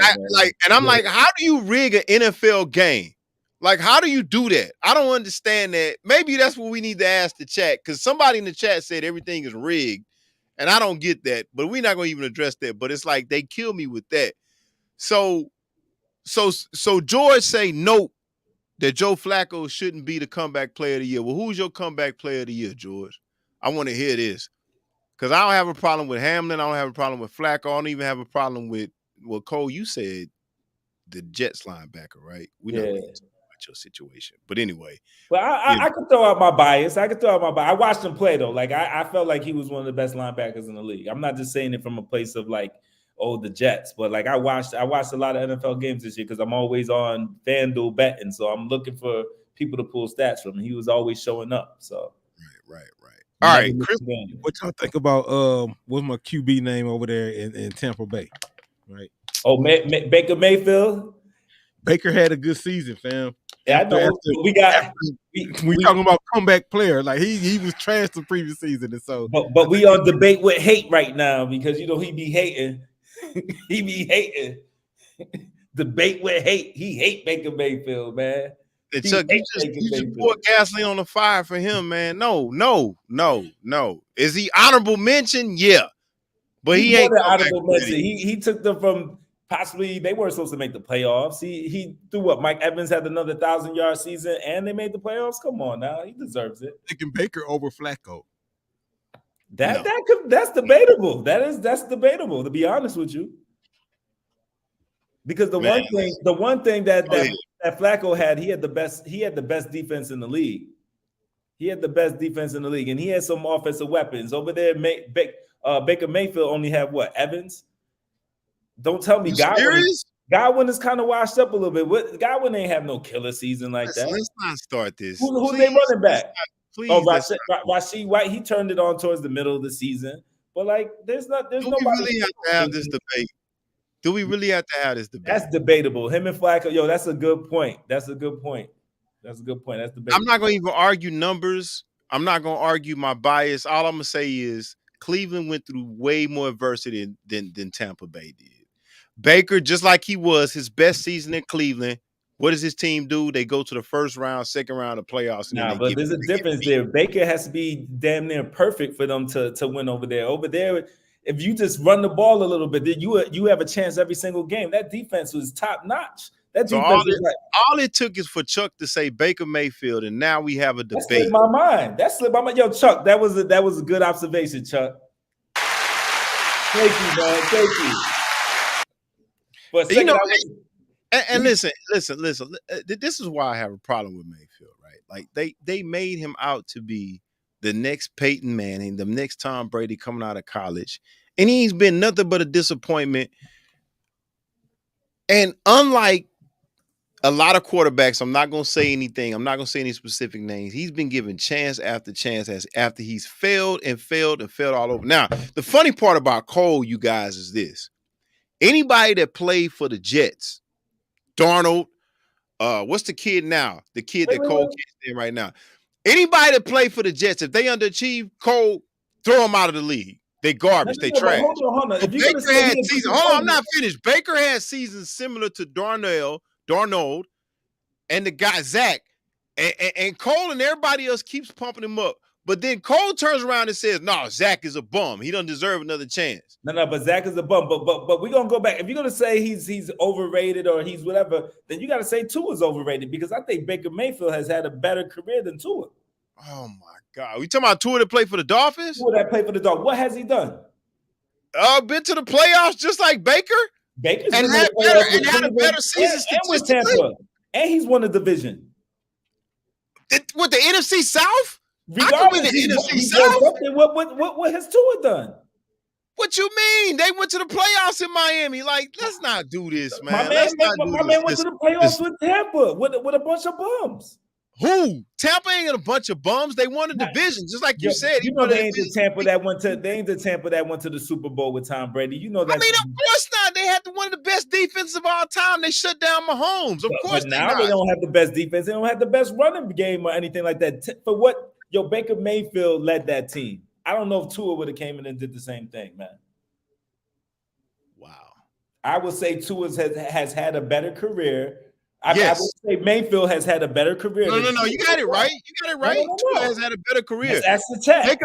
I'm like, how do you rig an NFL game? Like, how do you do that? I don't understand that. Maybe that's what we need to ask the chat, because somebody in the chat said everything is rigged, and I don't get that. But we're not going to even address that. But it's like they kill me with that. So George say nope, that Joe Flacco shouldn't be the comeback player of the year. Well, who's your comeback player of the year, George? I want to hear this, because I don't have a problem with Hamlin. I don't have a problem with Flacco. I don't even have a problem with, well, Cole, you said the Jets linebacker, right? We know your situation, but anyway. Well, I could throw out my bias. I watched him play though. Like I felt like he was one of the best linebackers in the league. I'm not just saying it from a place of like, oh, the Jets, but like I watched a lot of NFL games this year because I'm always on FanDuel betting, so I'm looking for people to pull stats from. He was always showing up. So right. All right, Chris, what y'all think about what's my QB name over there in Tampa Bay? Right. Oh, Baker Mayfield. Baker had a good season, fam. Yeah, I know. We talking about comeback player. Like he was trash the previous season, and so. But we on debate with hate right now because he be hating. He be hating. Debate with hate. He hate Baker Mayfield, man. And Chuck, you just poured gasoline on the fire for him, man. No. Is he honorable mention? Yeah, but he ain't honorable mention. He took them from. Possibly they weren't supposed to make the playoffs. He threw what? Mike Evans had another 1,000-yard season, and they made the playoffs. Come on now, he deserves it. Taking Baker over Flacco. That's debatable. That's debatable. To be honest with you, because the one thing that Flacco had, he had the best defense in the league. He had the best defense in the league, and he had some offensive weapons over there. Baker Mayfield only had what? Evans. Don't tell me Godwin is kind of washed up a little bit. Godwin ain't have no killer season like that. Let's not start this. Who's they running back? Please. Rashid White. He turned it on towards the middle of the season. But like, there's nobody. Do we really have to have this debate? Do we really have to have this debate? That's debatable. Him and Flacco. Yo, that's a good point. That's debatable. I'm not going to even argue numbers. I'm not going to argue my bias. All I'm going to say is Cleveland went through way more adversity than Tampa Bay did. Baker, just like he was his best season in Cleveland, what does his team do? They go to the first round, second round of playoffs. But there's a difference there. Baker has to be damn near perfect for them to win over there. Over there, if you just run the ball a little bit, then you have a chance every single game. That defense was top notch. All it took is for Chuck to say Baker Mayfield, and now we have a debate. That slipped my mind. Yo, Chuck, that was a good observation, Chuck. Thank you, man. Thank you. But listen. This is why I have a problem with Mayfield, right? Like they made him out to be the next Peyton Manning, the next Tom Brady coming out of college, and he's been nothing but a disappointment. And unlike a lot of quarterbacks, I'm not going to say anything. I'm not going to say any specific names. He's been given chance after chance after he's failed and failed and failed all over. Now, the funny part about Cole, you guys, is this. Anybody that played for the Jets, Darnold, what's the kid now? The kid that Cole is in right now. Anybody that played for the Jets, if they underachieve, Cole, throw them out of the league. They garbage. They trash. Hold on. But Baker had seasons. Hold on, I'm not finished. Baker had seasons similar to Darnold, and the guy Zach, and Cole and everybody else keeps pumping him up. But then Cole turns around and says, "No, Zach is a bum. He doesn't deserve another chance." No, but Zach is a bum. But we're gonna go back. If you're gonna say he's overrated or he's whatever, then you gotta say Tua's overrated because I think Baker Mayfield has had a better career than Tua. Oh my God. We talking about Tua that played for the Dolphins? Tua that played for the Dolphins. What has he done? Been to the playoffs just like Baker. Baker's and had a better season and with Tampa. And he's won the division. With the NFC South? Regardless, the NFC South. What has Tua done? What you mean? They went to the playoffs in Miami. Like, let's not do this, man. My man went to the playoffs with Tampa with a bunch of bums. Who? Tampa ain't a bunch of bums. They won a division, just like you said. You know they ain't the Tampa that went to the Super Bowl with Tom Brady. You know that. I mean, of course not. They had one of the best defenses of all time. They shut down Mahomes. Of course, but now they don't have the best defense. They don't have the best running game or anything like that. For what Baker Mayfield led that team. I don't know if Tua would have came in and did the same thing, man. Wow. I would say Tua has had a better career. I would say Mayfield has had a better career. No. You got it right. No. Tua has had a better career. That's the chat.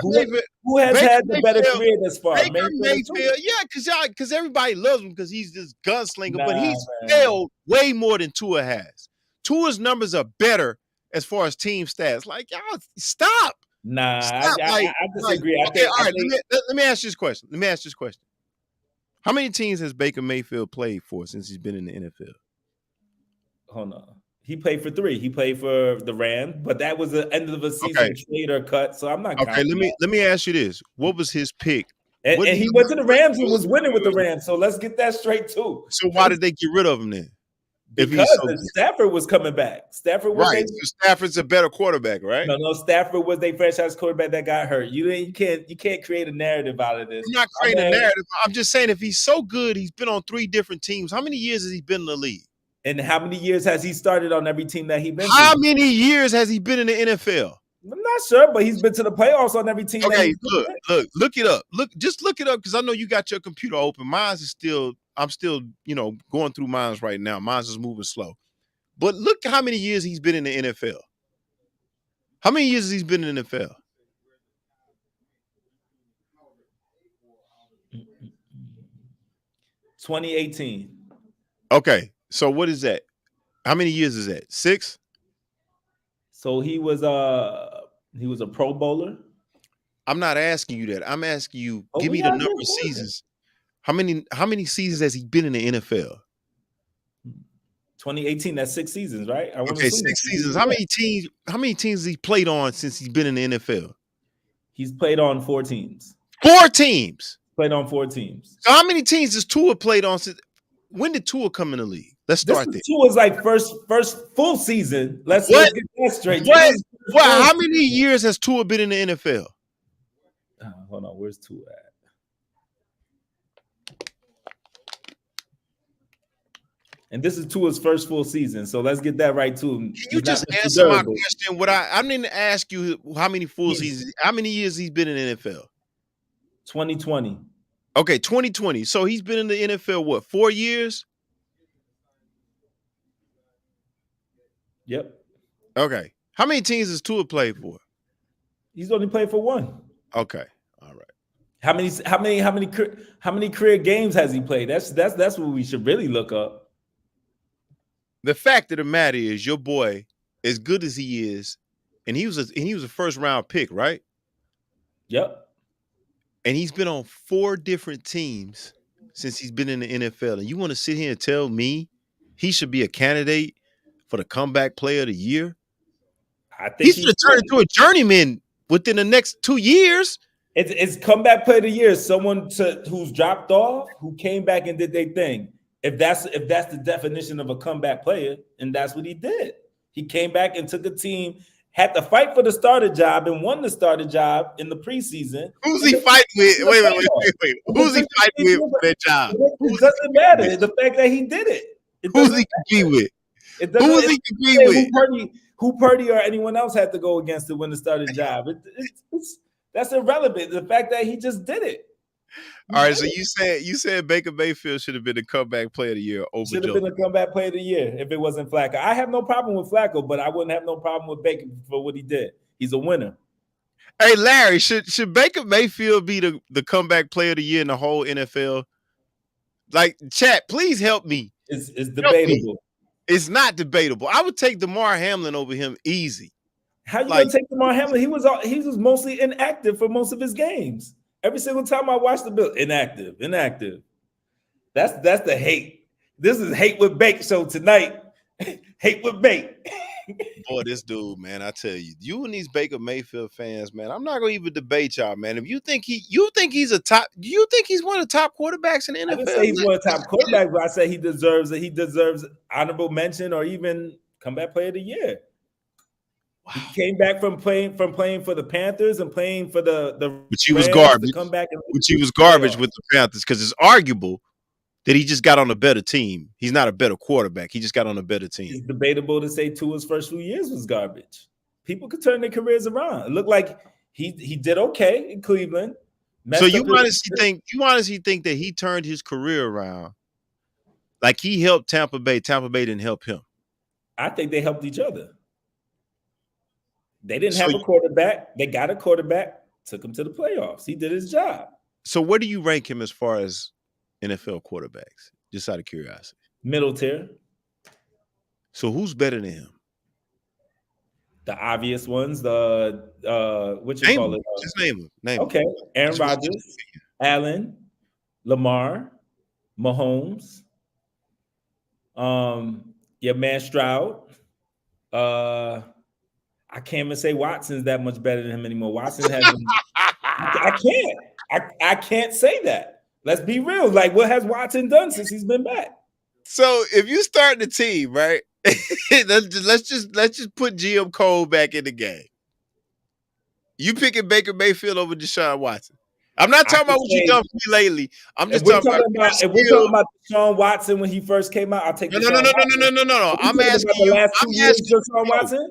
Who has had the better career thus far? Baker Mayfield. Yeah, because everybody loves him because he's this gunslinger, but he's failed way more than Tua has. Tua's numbers are better as far as team stats. Like, y'all, stop. Nah, stop. I disagree. Okay, all right. Let me ask you this question. How many teams has Baker Mayfield played for since he's been in the NFL? Hold on. He played for 3. He played for the Rams, but that was the end of a season trade or cut. So I'm not. Okay, let me ask you this: what was his pick? And he went to the Rams and was winning with the Rams. So let's get that straight too. So why did they get rid of him then? Because Stafford was coming back. Stafford was right. So Stafford's a better quarterback, right? No. Stafford was their franchise quarterback that got hurt. You can't create a narrative out of this. I'm not creating a narrative. I'm just saying if he's so good, he's been on 3 different teams. How many years has he been in the league? And how many years has he started on every team that he's been How many years has he been in the NFL? I'm not sure, but he's been to the playoffs on every team. Okay, look it up. Just look it up because I know you got your computer open. I'm still, going through mine right now. Mine's is moving slow. But look how many years he's been in the NFL. How many years has he been in the NFL? $2018. Okay. So what is that? How many years is that? 6? So he was a Pro Bowler. I'm not asking you that. I'm asking you, give me the number of seasons. How many seasons has he been in the NFL? 2018, that's 6 seasons, right? Okay, 6 seasons. How many teams has he played on since he's been in the NFL? He's played on 4 teams. 4 teams. Played on 4 teams. So how many teams has Tua played on since? When did Tua come in the league? Let's start there. Tua's like first full season. Let's get that straight. How many years has Tua been in the NFL? Hold on, where's Tua at? And this is Tua's first full season, so let's get that right too. You just answer my question. I didn't ask you how many full seasons, how many years he's been in the NFL? 2020. Okay, 2020. So he's been in the NFL, what, 4 years? Yep. Okay. How many teams has Tua played for? He's only played for 1. Okay. All right. How many career games has he played? That's what we should really look up. The fact of the matter is, your boy, as good as he is, and he was a first round pick, right? Yep. And he's been on 4 different teams since he's been in the NFL. And you want to sit here and tell me he should be a candidate for the comeback player of the year? I think he's going to turn into a journeyman within the next 2 years. It's comeback player of the year. Someone who's dropped off, who came back and did their thing. If that's the definition of a comeback player, and that's what he did. He came back and took a team, had to fight for the starter job, and won the starter job in the preseason. Who's he fighting with? Wait. Who's he fighting with for that job? It doesn't matter. The fact that he did it. Who's he compete with? Who's he compete with? Who Purdy or anyone else had to go against to win the starting job? That's irrelevant. The fact that he just did it. All right, so you said Baker Mayfield should have been the comeback player of the year over Should have been a comeback player of the year if it wasn't Flacco. I have no problem with Flacco, but I wouldn't have no problem with Baker for what he did. He's a winner. Hey, Larry, should Baker Mayfield be the comeback player of the year in the whole NFL? Like, chat, please help me. It's debatable. It's not debatable. I would take DeMar Hamlin over him easy. How you gonna take DeMar Hamlin? He was mostly inactive for most of his games. Every single time I watched the Bills, inactive. That's the hate. This is Hate with Bake show tonight. Hate with Bake. Boy, this dude, man, I tell you, you and these Baker Mayfield fans, man, I'm not gonna even debate y'all, man. If you think he's a top, do you think he's one of the top quarterbacks in the NFL? I didn't say he's one of the top quarterbacks, but I say he deserves honorable mention or even comeback player of the year. Wow. He came back from playing for the Panthers and playing for the which he was garbage. Which he was garbage with the Panthers because it's arguable that he just got on a better team. He's not a better quarterback. He just got on a better team. It's debatable to say Tua's first few years was garbage. People could turn their careers around. It looked like he did okay in Cleveland. So you honestly think that he turned his career around? Like he helped Tampa Bay. Tampa Bay didn't help him. I think they helped each other. They didn't have a quarterback. They got a quarterback, took him to the playoffs. He did his job. So where do you rank him as far as NFL quarterbacks? Just out of curiosity. Middle tier. So who's better than him? The obvious ones. What you call it? Just name them. Okay. Aaron Rodgers, Allen, Lamar, Mahomes. Your man Stroud. I can't even say Watson's that much better than him anymore. Watson hasn't. I can't say that. Let's be real. Like, what has Watson done since he's been back? So if you start the team, right? let's just put GM Cole back in the game. You picking Baker Mayfield over Deshaun Watson. I'm not talking about what you've done for me lately. I'm just talking about if we're talking about Deshaun Watson when he first came out, I'll take No. I'm asking you. The last 2 years, Deshaun Watson?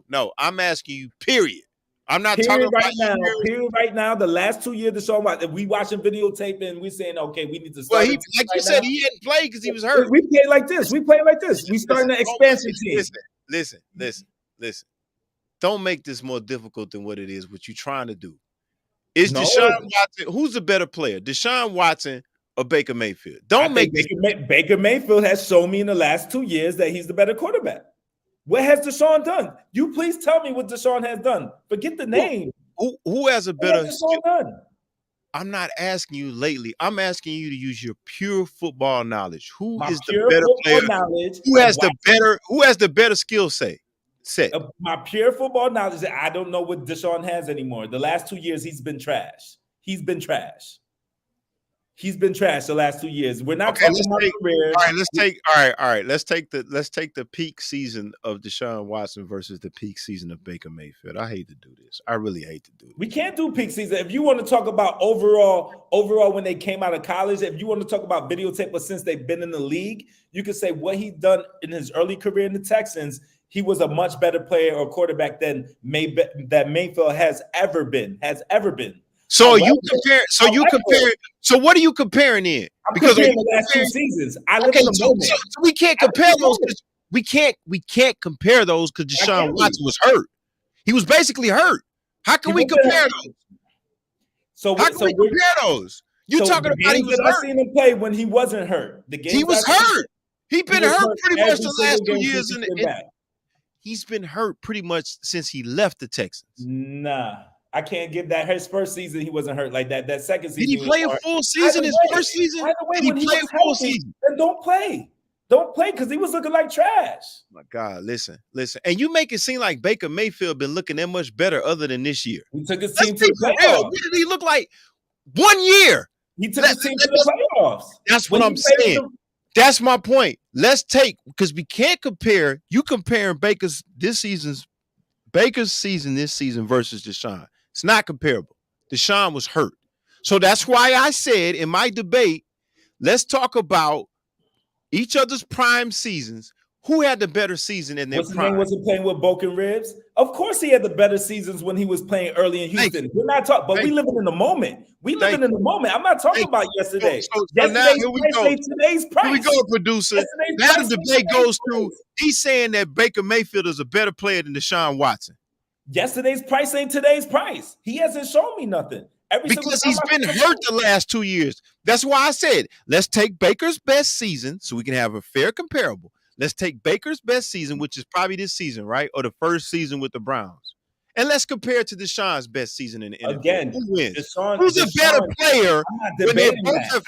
No. I'm asking you, period. I'm not period talking right about now. Period right now. The last 2 years, Deshaun Watson. If we watching videotape and we're saying, okay, we need to start. Well, like you said, he hadn't played because he was hurt. We play like this. We starting the expansion team. Listen. Don't make this more difficult than what it is. What you're trying to do. Is Deshaun Watson, who's the better player, Deshaun Watson or Baker Mayfield? Baker Mayfield has shown me in the last 2 years that he's the better quarterback. What has Deshaun done? You please tell me what Deshaun has done. Forget the name. Who has a better? What has Deshaun done? I'm not asking you lately. I'm asking you to use your pure football knowledge. Who is the better player? Who has the better skill set? My pure football knowledge, I don't know what Deshaun has anymore. The last 2 years, he's been trash. He's been trash the last 2 years. We're not talking about careers. All right. Let's take the peak season of Deshaun Watson versus the peak season of Baker Mayfield. I hate to do this. I really hate to do this. We can't do peak season. If you want to talk about overall when they came out of college, if you want to talk about videotape, but since they've been in the league, you could say what he's done in his early career in the Texans. He was a much better player or quarterback than Mayfield has ever been. So what are you comparing in? Because comparing the last 2 seasons. So we can't compare those. We can't compare those because Deshaun Watson was hurt. He was basically hurt. How can we compare those? How can we compare those? You talking about he was hurt? I seen him play when he wasn't hurt. He was hurt. He's been hurt pretty much the last 2 years. He's been hurt pretty much since he left the Texans. Nah, I can't give that. His first season, he wasn't hurt like that. That second season, did he play a full season? His first season, did he play a full season? Then don't play because he was looking like trash. My God, listen, and you make it seem like Baker Mayfield been looking that much better other than this year. He took his team to the playoffs. What did he look like? 1 year. He took his team to the playoffs. That's what I'm saying. That's my point. Let's take, because we can't compare. You comparing Baker's season this season versus Deshaun. It's not comparable. Deshaun was hurt. So that's why I said in my debate, let's talk about each other's prime seasons. Who had the better season in their What's his prime? name wasn't playing with broken ribs? Of course he had the better seasons when he was playing early in Houston. We're not talking, but we living in the moment. We living in the moment. I'm not talking about yesterday. So now here we go. Today's price. Here we go, producer. Now the debate goes to, he's saying that Baker Mayfield is a better player than Deshaun Watson. Yesterday's price ain't today's price. He hasn't shown me nothing. Because he's been hurt the last 2 years. That's why I said, let's take Baker's best season so we can have a fair comparable. Let's take Baker's best season, which is probably this season, right? Or the first season with the Browns. And let's compare it to Deshaun's best season in the NFL. Again, who wins? Who's a better player?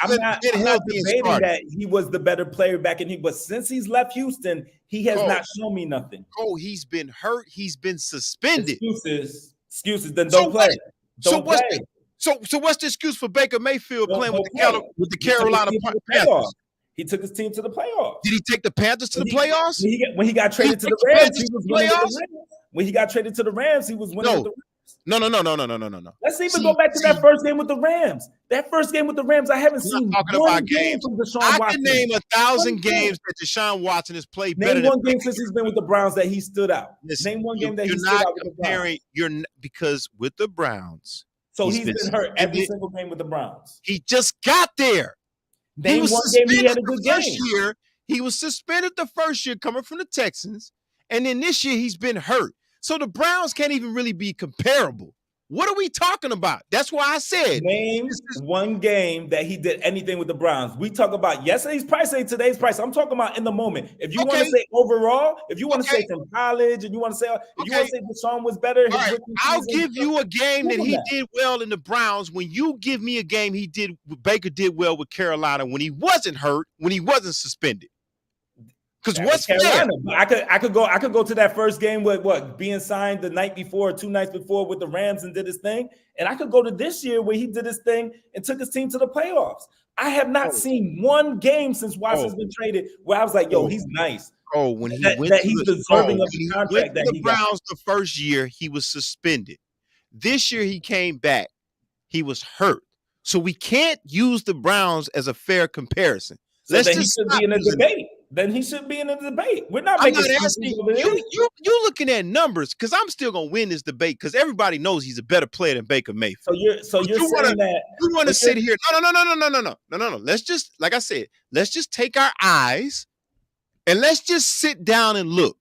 I'm not debating that he was the better player back in Houston. But since he's left Houston, he has not shown me nothing. Oh, he's been hurt. He's been suspended. Excuses. Then don't play. So what's the excuse for Baker Mayfield playing with the Carolina Panthers? He took his team to the playoffs. Did he take the Panthers to the playoffs? When he got traded to the Rams, he was winning with the Rams. When he got traded to the Rams, he was winning with the Rams. No. Let's even go back to that first game with the Rams. That first game with the Rams, I haven't seen one game from Deshaun Watson. I can name 1,000 games that Deshaun Watson has played better. Name one game since he's been with the Browns that he stood out. Name one game that he stood out with the Browns. Because with the Browns. So he's been hurt every single game with the Browns. He just got there. Name one game he had a good game. He was suspended the first year coming from the Texans, and then this year he's been hurt. So the Browns can't even really be comparable. What are we talking about? That's why I said name one game that he did anything with the Browns. We talk about yesterday's price ain't today's price. I'm talking about in the moment. If you want to say overall, if you want to say from college, and you want to say you want to say Deshaun was better, I'll give you a game that he did well in the Browns. When you give me a game Baker did well with Carolina when he wasn't hurt, when he wasn't suspended. Because what's Carolina? I could go to that first game with being signed the night before, 2 nights before with the Rams and did his thing, and I could go to this year where he did his thing and took his team to the playoffs. I have not seen one game since Watson's been traded where I was like, "Yo, he's nice." When he went to he's deserving of the contract that he got. Browns the first year he was suspended. This year he came back. He was hurt, so we can't use the Browns as a fair comparison. So then he should be in a debate. Then he should be in a debate. We're not making asking you looking at numbers because I'm still gonna win this debate because everybody knows he's a better player than Baker Mayfield. So you're saying that you want to sit here? No. Let's just, like I said, let's just take our eyes and let's just sit down and look.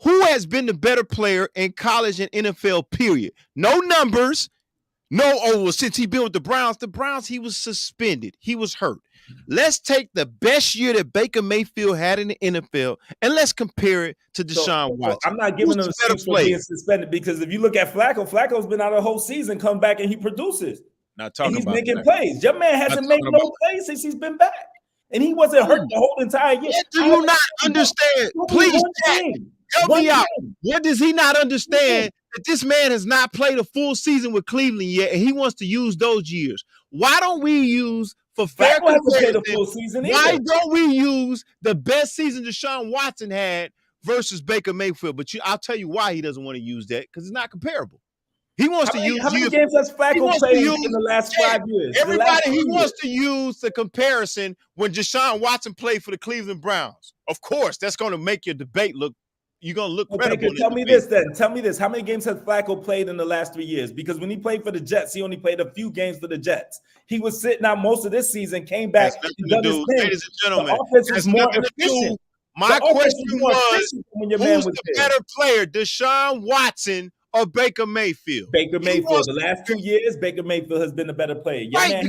Who has been the better player in college and NFL? Period. No numbers. No. Since he's been with the Browns, he was suspended. He was hurt. Let's take the best year that Baker Mayfield had in the NFL and let's compare it to Deshaun Watson. I'm not giving him a excuse for being suspended because if you look at Flacco's been out the whole season, come back and he produces. Not talking he's about making plays. Your man hasn't made no plays since he's been back. And he wasn't hurt the whole entire year. Do you not understand? Please, help me out. What does he not understand? That this man has not played a full season with Cleveland yet, and he wants to use those years. Why don't we use for fair comparison? Why don't we use the best season Deshaun Watson had versus Baker Mayfield? But I'll tell you why he doesn't want to use that because it's not comparable. He wants to use. How many games has Flacco played in the last 5 years? Everybody, he wants to use the comparison when Deshaun Watson played for the Cleveland Browns. Of course, that's going to make your debate look. You're going to look credible. Tell me this then. Tell me this. How many games has Flacco played in the last 3 years? Because when he played for the Jets, he only played a few games for the Jets. He was sitting out most of this season, came back. Ladies and gentlemen, the offense was more efficient. My question was, who's the better player, Deshaun Watson or Baker Mayfield? Baker Mayfield. The last 2 years, Baker Mayfield has been the better player. Right,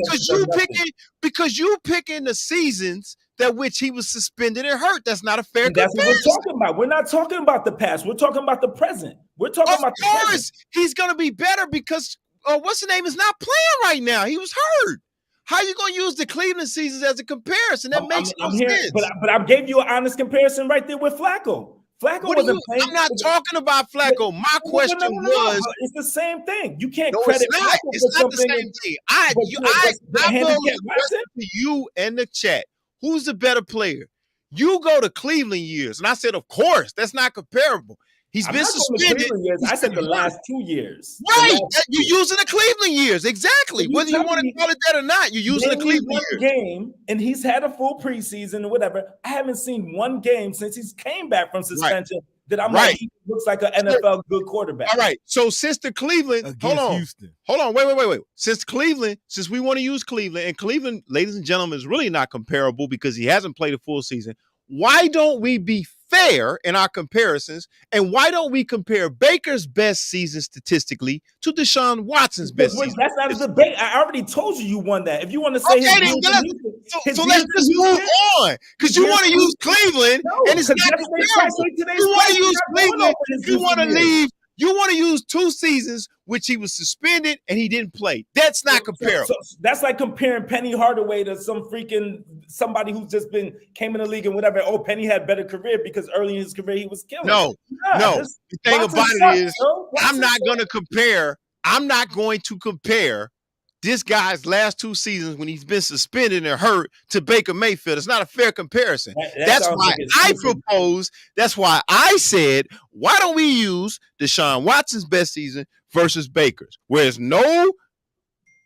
because you picking the seasons that which he was suspended and hurt. That's not a fair comparison. That's what we're talking about. We're not talking about the past. We're talking about the present. We're talking about the present. Of course, he's going to be better because what's the name is not playing right now. He was hurt. How are you going to use the Cleveland seasons as a comparison? That makes no sense. But I gave you an honest comparison right there with Flacco. Flacco wasn't playing. I'm not talking about Flacco. My question was, it's the same thing. You can't credit Flacco. It's not the same thing. I pose a question to you in the chat. who's the better player? You go to Cleveland years, and I said, of course, that's not comparable. He's been suspended. Years. I said the last 2 years. Right. You're using the Cleveland years. Exactly. Whether you want to call it that or not, you're using the Cleveland years. Game, and he's had a full preseason or whatever. I haven't seen one game since he's came back from suspension that I'm like, he looks like an NFL good quarterback. All right. So since the Cleveland, hold on. Wait. Since we want to use Cleveland, and Cleveland, ladies and gentlemen, is really not comparable because he hasn't played a full season. Why don't we be fair in our comparisons, and why don't we compare Baker's best season statistically to Deshaun Watson's best season? That's not a debate. I already told you won that. If you want to say so let's just move on, because you want to use Cleveland, and it's not comparable. You want to use Cleveland. You want to leave. You want to use 2 seasons which he was suspended and he didn't play. That's not comparable. So that's like comparing Penny Hardaway to somebody who's just came in the league and whatever. Oh, Penny had better career because early in his career he was killing. No. The thing about it is, I'm not going to compare. I'm not going to compare this guy's last 2 seasons when he's been suspended and hurt to Baker Mayfield. It's not a fair comparison. That's why I propose. That's why I said, why don't we use Deshaun Watson's best season versus Baker's, where there's no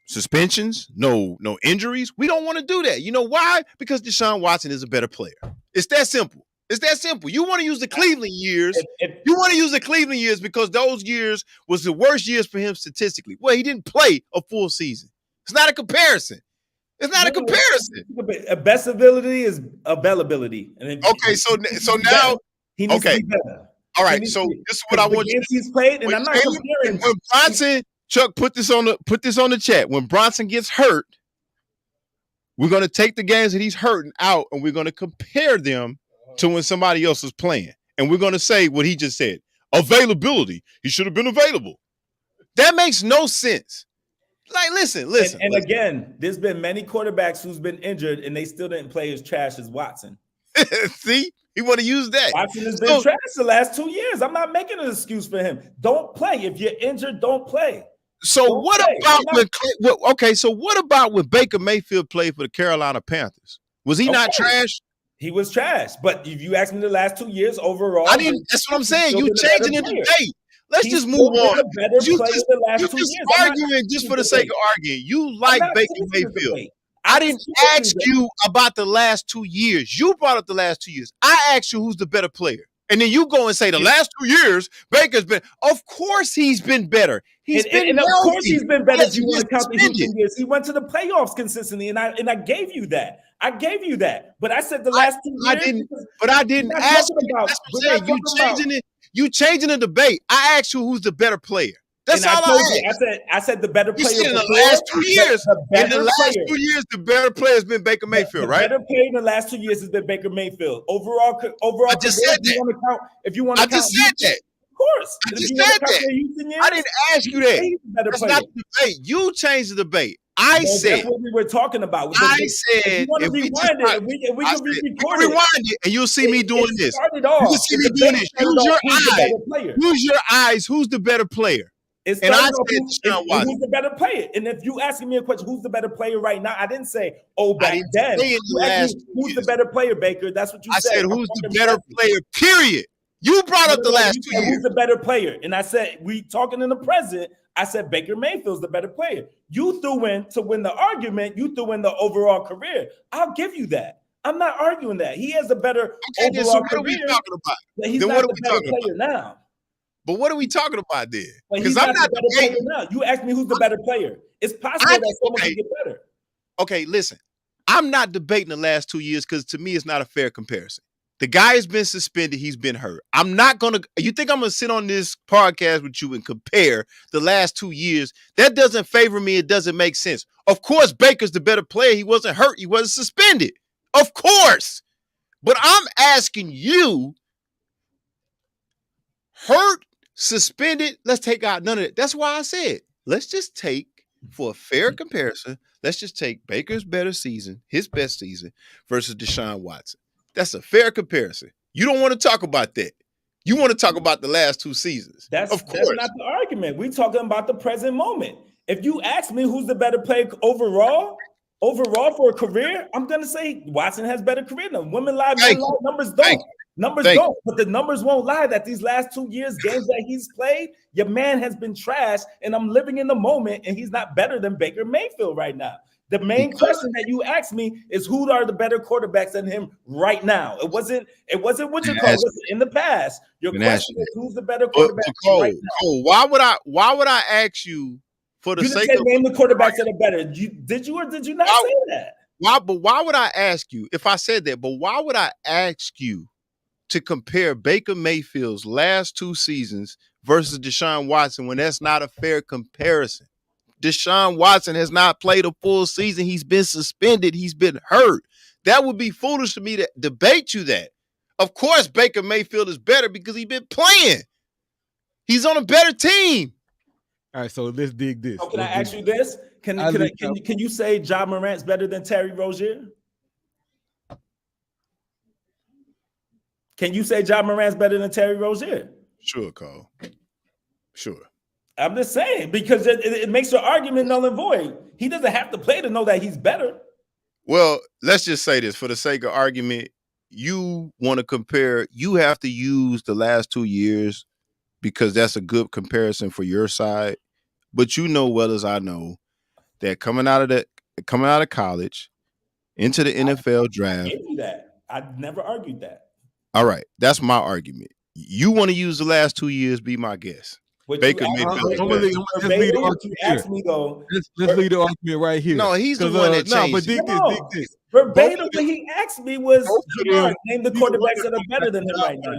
suspensions, no injuries. We don't want to do that. You know why? Because Deshaun Watson is a better player. It's that simple. It's that simple. You want to use the Cleveland years. You want to use the Cleveland years because those years was the worst years for him statistically. Well, he didn't play a full season. It's not a comparison. It's not a comparison. Best ability is availability. Okay, so now he needs to be better. All right, so this is what I want you to he's played, and I'm not comparing. When Bronson, Chuck, put this on the chat. When Bronson gets hurt, we're going to take the games that he's hurting out, and we're going to compare them to when somebody else is playing. And we're going to say what he just said. Availability. He should have been available. That makes no sense. Like, listen. And again, there's been many quarterbacks who's been injured, and they still didn't play as trash as Watson. See? You want to use that. Watson has been trash the last 2 years. I'm not making an excuse for him. Don't play. If you're injured, don't play. So what about when Baker Mayfield played for the Carolina Panthers? Was he not trash? He was trash. But if you ask me the last 2 years overall, that's what I'm saying. You changing the debate. Let's just move on. You just arguing just for the sake of arguing. You like Baker Mayfield. I didn't ask you about the last 2 years. You brought up the last 2 years. I asked you who's the better player. And then you go and say the last 2 years, Baker's been. Of course he's been better. He's been of course he's been better. If you want to count the Houston years, he went to the playoffs consistently, and I gave you that. I gave you that. But I said the last 2 years. I didn't ask you. That's what I'm saying. You changing the debate. I asked you who's the better player. That's all I asked. I said the better player. In the last 2 years, the better player has been Baker Mayfield, right? The better player in the last 2 years has been Baker Mayfield. Overall. I just said that. If you want to count, I just said that. Of course. I just said that. I didn't ask you that. That's not the debate. You changed the debate. I said. That's what we were talking about. I said. If you want to rewind it, we can re-record it. Rewind it, and you'll see me doing this. You can see me doing this. Use your eyes. Who's the better player? And I said Deshaun Watson. Who's the better player? And if you asking me a question, who's the better player right now? I didn't say, back then. Who's the better player, Baker? That's what you said. I said, who's the better player, period. You brought up the last 2 years. Who's the better player? And I said, we talking in the present, I said Baker Mayfield's the better player. You threw in, to win the argument, you threw in the overall career. I'll give you that. I'm not arguing that. He has a better overall career. What are we talking about? He's not the better player now. But what are we talking about then? Because I'm not the better player now. You asked me who's the better player. It's possible that someone can get better. Okay, listen. I'm not debating the last 2 years because to me it's not a fair comparison. The guy has been suspended. He's been hurt. I'm not going to – you think I'm going to sit on this podcast with you and compare the last 2 years? That doesn't favor me. It doesn't make sense. Of course, Baker's the better player. He wasn't hurt. He wasn't suspended. Of course. But I'm asking you, hurt, suspended, let's take out none of it. That's why I said, let's just take, for a fair comparison, let's just take Baker's better season, his best season, versus Deshaun Watson. That's a fair comparison. You don't want to talk about that. You want to talk about the last 2 seasons. That's not the argument. We're talking about the present moment. If you ask me who's the better player overall, Overall, for a career, I'm gonna say Watson has better career than women lie, men Thank lie. you. Numbers Thank don't. Numbers Thank don't. But the numbers won't lie that these last 2 years, games that he's played, your man has been trash. And I'm living in the moment, and he's not better than Baker Mayfield right now. The main question that you asked me is who are the better quarterbacks than him right now? It wasn't what you call in the past. Your question is who's the better quarterback right now? Cole, why would I ask you for the You didn't sake say of name the quarterbacks that are better. Did you or did you not say that? why would I ask you if I said that? But why would I ask you to compare Baker Mayfield's last 2 seasons versus Deshaun Watson when that's not a fair comparison? Deshaun Watson has not played a full season. He's been suspended. He's been hurt. That would be foolish for me to debate you that. Of course, Baker Mayfield is better because he's been playing. He's on a better team. All right, so let's dig this. So can I ask you this? Can you say Ja Morant's better than Terry Rozier? Can you say Ja Morant's better than Terry Rozier? Sure, Cole. Sure. I'm just saying because it makes your argument null and void. He doesn't have to play to know that he's better. Well, let's just say this for the sake of argument. You want to compare, you have to use the last 2 years because that's a good comparison for your side. But you know well as I know that coming out of college into the NFL draft. I gave you that. I never argued that. All right, that's my argument. You want to use the last 2 years? Be my guest. Baker Mayfield. Let's leave the argument right here. No, he's the one that changed. No, but dig this. Verbatim, what he asked me was, name the quarterbacks that are better than him right now.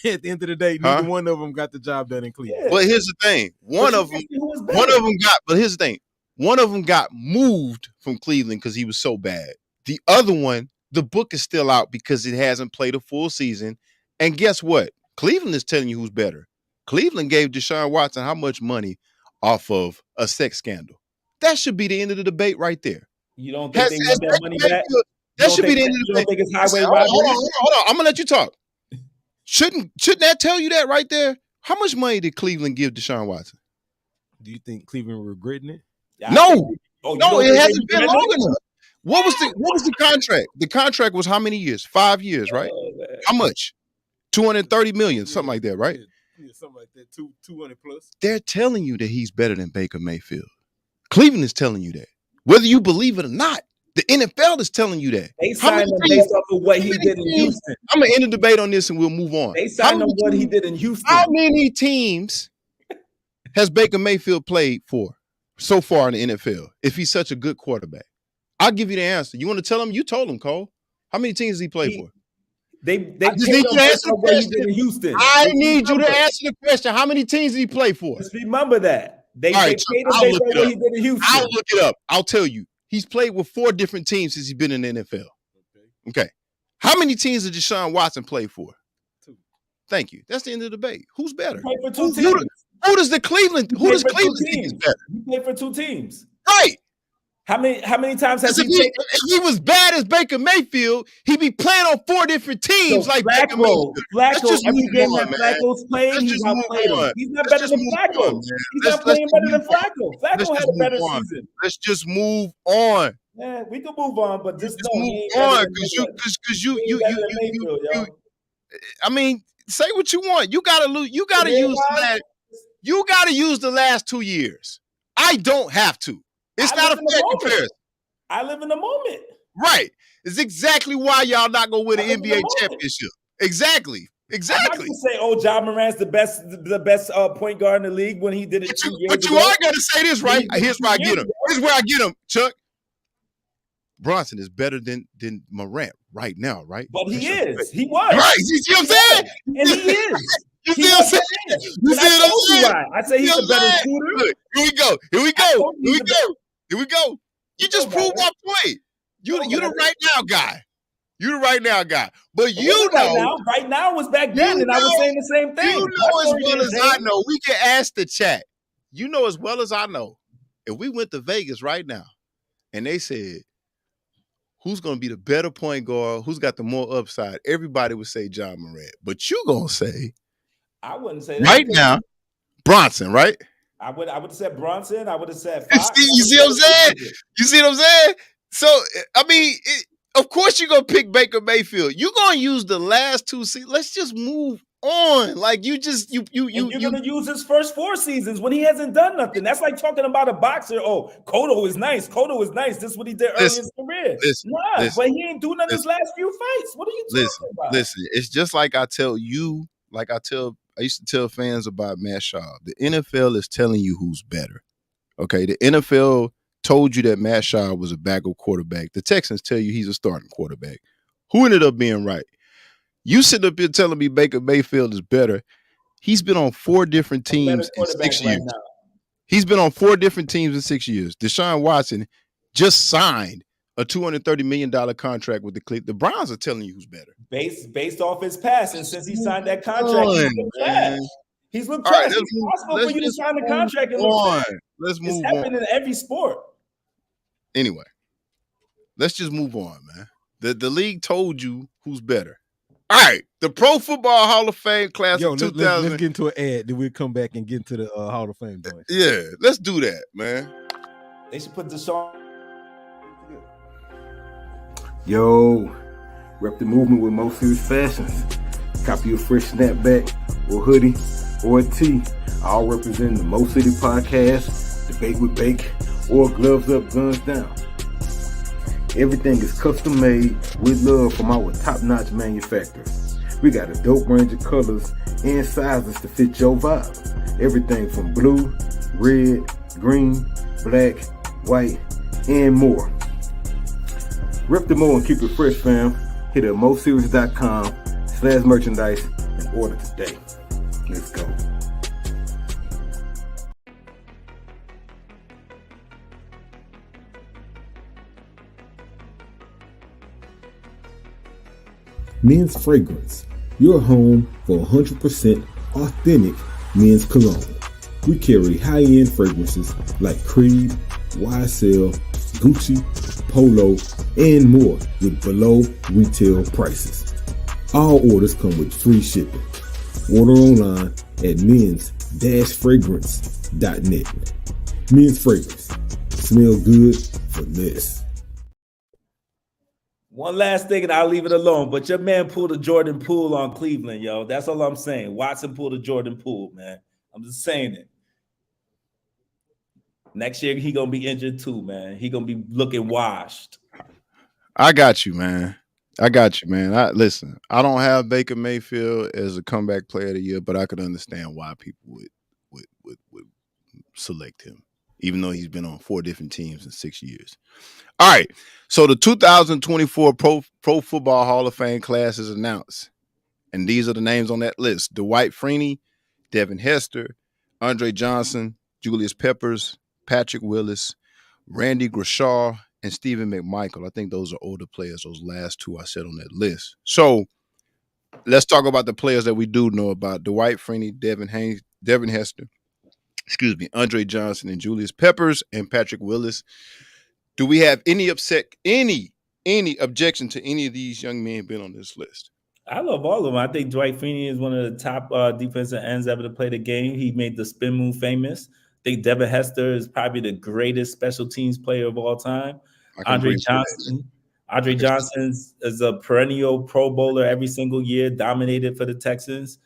At the end of the day, neither one of them got the job done in Cleveland. But here's the thing: one of them got. But here's the thing: one of them got moved from Cleveland because he was so bad. The other one, the book is still out because it hasn't played a full season. And guess what? Cleveland is telling you who's better. Cleveland gave Deshaun Watson how much money off of a sex scandal? That should be the end of the debate right there. You don't think they want that money back? That should be the end of the debate. You don't think it's highway robbery? Hold on. I'm gonna let you talk. Shouldn't that tell you that right there? How much money did Cleveland give Deshaun Watson? Do you think Cleveland regretting it? No, it hasn't been long enough. What was the contract? The contract was how many years? 5 years, right? How much? 230 million, something like that, right? Yeah, something like that. 200 plus. They're telling you that he's better than Baker Mayfield. Cleveland is telling you that. Whether you believe it or not, the NFL is telling you that. They signed him based off of what he did in Houston. I'm going to end the debate on this and we'll move on. They signed him what he did in Houston. How many teams has Baker Mayfield played for so far in the NFL if he's such a good quarterback? I'll give you the answer. You want to tell him? You told him, Cole. How many teams does he play for? They paid him based on what he did in Houston. I need you to answer the question. How many teams did he play for? Just remember that. They paid him based on what he did in Houston. I'll look it up. I'll tell you. He's played with 4 different teams since he's been in the NFL. Okay. How many teams did Deshaun Watson play for? 2. Thank you. That's the end of the debate. Who's better? He played for 2 teams. Who does Cleveland think is better? He played for 2 teams. Right. How many times has if he was bad as Baker Mayfield, he'd be playing on 4 different teams like Baker Mayfield. Flacco's playing, he's outplayed him. He's not better than Flacco. He's not playing better than Flacco. Flacco had a better season. Let's just move on. Yeah, we can move on, but just move on because you. I mean, say what you want. You gotta use the last 2 years. I don't have to. It's not a fair comparison. I live in the moment. Right. It's exactly why y'all not gonna win an NBA championship. Exactly. I'm not gonna say, Ja Morant's the best point guard in the league when he did it 2 years But you are gonna say this, right? Here's where I get him. Here's where I get him, Chuck. Bronson is better than Morant right now, right? But he is. He was. Right. You see what I'm saying? And he is. You see what I'm saying? You see what I'm saying? I say he's a better shooter. Look, here we go. You just proved my point. You the right now guy. You the right now guy. But right now was back then, and I was saying the same thing. You know as well as I know. We can ask the chat. You know as well as I know. If we went to Vegas right now, and they said, who's going to be the better point guard? Who's got the more upside? Everybody would say Ja Morant. But you going to say, I wouldn't say that. Right now, Bronson, right? I would have said Bronson. I would have said You Fox. see what I'm saying? You see what I'm saying? So I mean, of course you're gonna pick Baker Mayfield. You're gonna use the last 2 seasons. Let's just move on. Like you just And you're gonna use his first 4 seasons when he hasn't done nothing. That's like talking about a boxer. Oh, Cotto is nice. Cotto is nice. This is what he did early in his career. But he ain't doing none of his last few fights. What are you talking about? Listen, it's just like I tell you, I used to tell fans about Matt Shaw. The NFL is telling you who's better. Okay, the NFL told you that Matt Shaw was a backup quarterback. The Texans tell you he's a starting quarterback. Who ended up being right? You sitting up here telling me Baker Mayfield is better. He's been on 4 different teams in 6 years. Right, He's been on 4 different teams in 6 years. Deshaun Watson just signed a $230 million contract with the Cleveland. The Browns are telling you who's better. Based off his past, and since he signed that contract, he's looked trash. It's impossible for you to sign a contract and look trash. Let's move on. It's happening in every sport. Anyway, let's just move on, man. The league told you who's better. All right, the Pro Football Hall of Fame class of 2000. Let's get into an ad. Then we'll come back and get into the Hall of Fame joint. Yeah, let's do that, man. They should put Deshaun. Yo, rep the movement with Mo Serious Fashions. Copy a fresh snapback or hoodie or a tee. All representing the Mo City Podcast, Debate with Bake, or Gloves Up, Guns Down. Everything is custom made with love from our top-notch manufacturers. We got a dope range of colors and sizes to fit your vibe. Everything from blue, red, green, black, white, and more. Rep the Mo and keep it fresh, fam. Hit up moseries.com/merchandise and order today. Let's go. Men's Fragrance, your home for 100% authentic men's cologne. We carry high-end fragrances like Creed, YSL, Gucci, Polo, and more with below retail prices. All orders come with free shipping. Order online at men's-fragrance.net. Men's Fragrance. Smell good for less. One last thing, and I'll leave it alone. But your man pulled a Jordan Poole on Cleveland, yo. That's all I'm saying. Watson pulled a Jordan Poole, man. I'm just saying it. Next year, he gonna be injured too, man. He gonna be looking washed. I got you, man. Listen, I don't have Baker Mayfield as a comeback player of the year, but I could understand why people would select him, even though he's been on 4 different teams in 6 years. All right, so the 2024 Pro Football Hall of Fame class is announced, and these are the names on that list: Dwight Freeney, Devin Hester, Andre Johnson, Julius Peppers, Patrick Willis, Randy Grishaw, and Stephen McMichael. I think those are older players, those last 2 I said on that list. So let's talk about the players that we do know about: Dwight Freeney, Devin Hester, Andre Johnson, and Julius Peppers, and Patrick Willis. Do we have any objection to any of these young men being on this list? I love all of them. I think Dwight Freeney is one of the top defensive ends ever to play the game. He made the spin move famous. I think Devin Hester is probably the greatest special teams player of all time. Andre Johnson is a perennial Pro Bowler every single year, dominated for the Texans.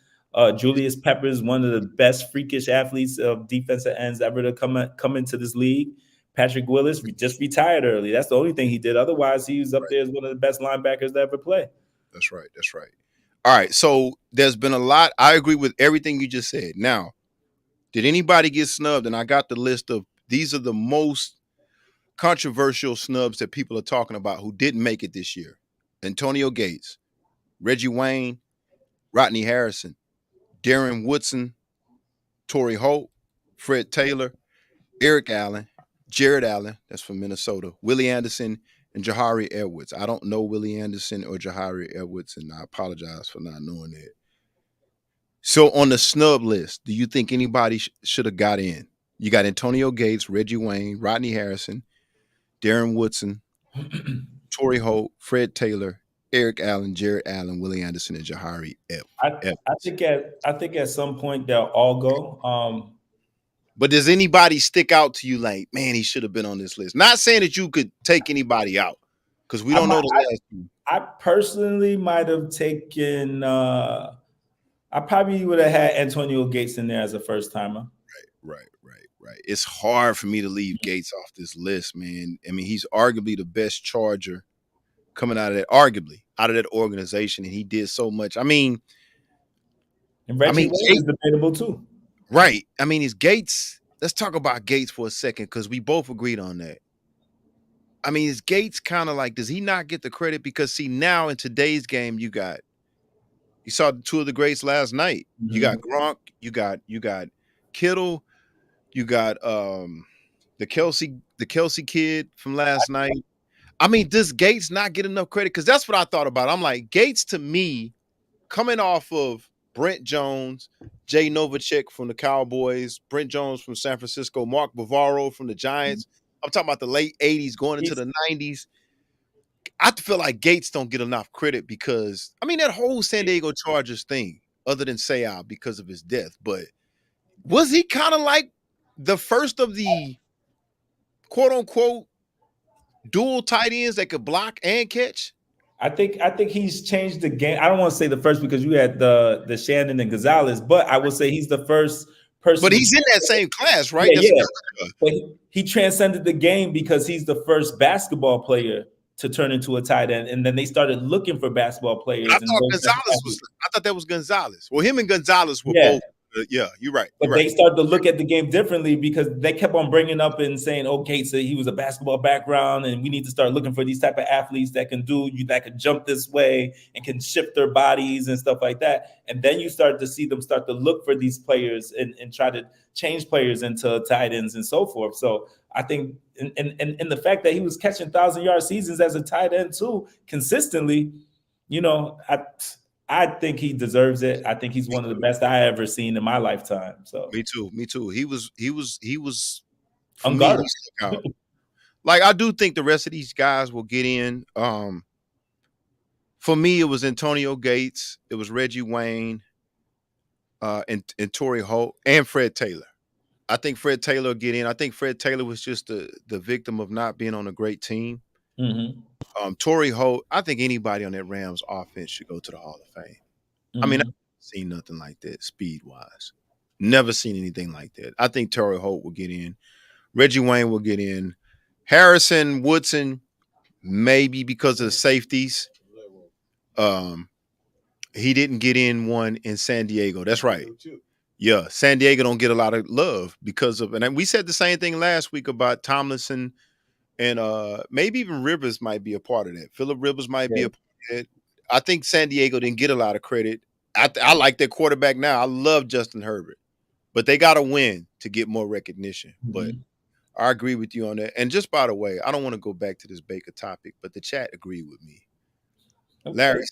Julius Peppers, one of the best freakish athletes of defensive ends ever to come into this league. Patrick Willis just retired early. That's the only thing he did. Otherwise, he was up there as one of the best linebackers to ever play. That's right. All right, so there's been a lot. I agree with everything you just said. Now, did anybody get snubbed? And I got the list of these are the most controversial snubs that people are talking about who didn't make it this year: Antonio Gates, Reggie Wayne, Rodney Harrison, Darren Woodson, Torrey Holt, Fred Taylor, Eric Allen, Jared Allen, that's from Minnesota, Willie Anderson, and Jahari Edwards. I don't know Willie Anderson or Jahari Edwards, and I apologize for not knowing that. So on the snub list, do you think anybody should have got in? You got Antonio Gates, Reggie Wayne, Rodney Harrison, Darren Woodson, Torrey Holt, Fred Taylor, Eric Allen, Jared Allen, Willie Anderson, and Jahari Edwards. I think at some point they'll all go. But does anybody stick out to you like, man, he should have been on this list? Not saying that you could take anybody out because we don't know the last two. I personally might have taken. I probably would have had Antonio Gates in there as a first timer. Right. It's hard for me to leave Gates off this list, man. I mean, he's arguably the best Charger coming out of that organization, and he did so much. And Reggie Wayne is debatable too. Right. I mean, is Gates. Let's talk about Gates for a second because we both agreed on that. I mean, is Gates kind of like, does he not get the credit? Because see, now in today's game, you saw two of the greats last night. Mm-hmm. You got Gronk, you got Kittle, you got the Kelsey kid from last night. I mean, does Gates not get enough credit? Because that's what I thought about. I'm like, Gates to me, coming off of Brent Jones, Jay Novacek from the Cowboys, Brent Jones from San Francisco, Mark Bavaro from the Giants. I'm talking about the late 80s going into the 90s. I feel like Gates don't get enough credit because, I mean, that whole San Diego Chargers thing, other than Sayal because of his death, but was he kind of like the first of the quote-unquote dual tight ends that could block and catch? I think he's changed the game. I don't want to say the first because you had the Shannon and Gonzalez, but I would say he's the first person. But he's in that same class, right? Yeah. But he transcended the game because he's the first basketball player to turn into a tight end, and then they started looking for basketball players. I thought that was Gonzalez. Well, him and Gonzalez were both. Yeah, you're right. But they started to look at the game differently because they kept on bringing up and saying, okay, so he was a basketball background, and we need to start looking for these type of athletes that can jump this way and can shift their bodies and stuff like that. And then you start to see them start to look for these players and try to change players into tight ends and so forth. So I think and the fact that he was catching 1,000-yard seasons as a tight end too consistently, I think he deserves it. I think he's one of the best I ever seen in my lifetime. So me too. He was unguarded. Like I do think the rest of these guys will get in. For me, it was Antonio Gates, it was Reggie Wayne, and Torrey Holt and Fred Taylor. I think Fred Taylor will get in. I think Fred Taylor was just the victim of not being on a great team. Mm-hmm. Torrey Holt, I think anybody on that Rams offense should go to the Hall of Fame. Mm-hmm. I mean, I've seen nothing like that speed-wise. Never seen anything like that. I think Torrey Holt will get in. Reggie Wayne will get in. Harrison, Woodson, maybe because of the safeties. He didn't get in one in San Diego. That's right. Yeah, San Diego don't get a lot of love because of, and we said the same thing last week about Tomlinson and maybe even Rivers might be a part of that. Phillip Rivers might be a part of that. I think San Diego didn't get a lot of credit. I like their quarterback now. I love Justin Herbert, but they got to win to get more recognition. Mm-hmm. But I agree with you on that. And just by the way, I don't want to go back to this Baker topic, but the chat agreed with me. Okay. Larry,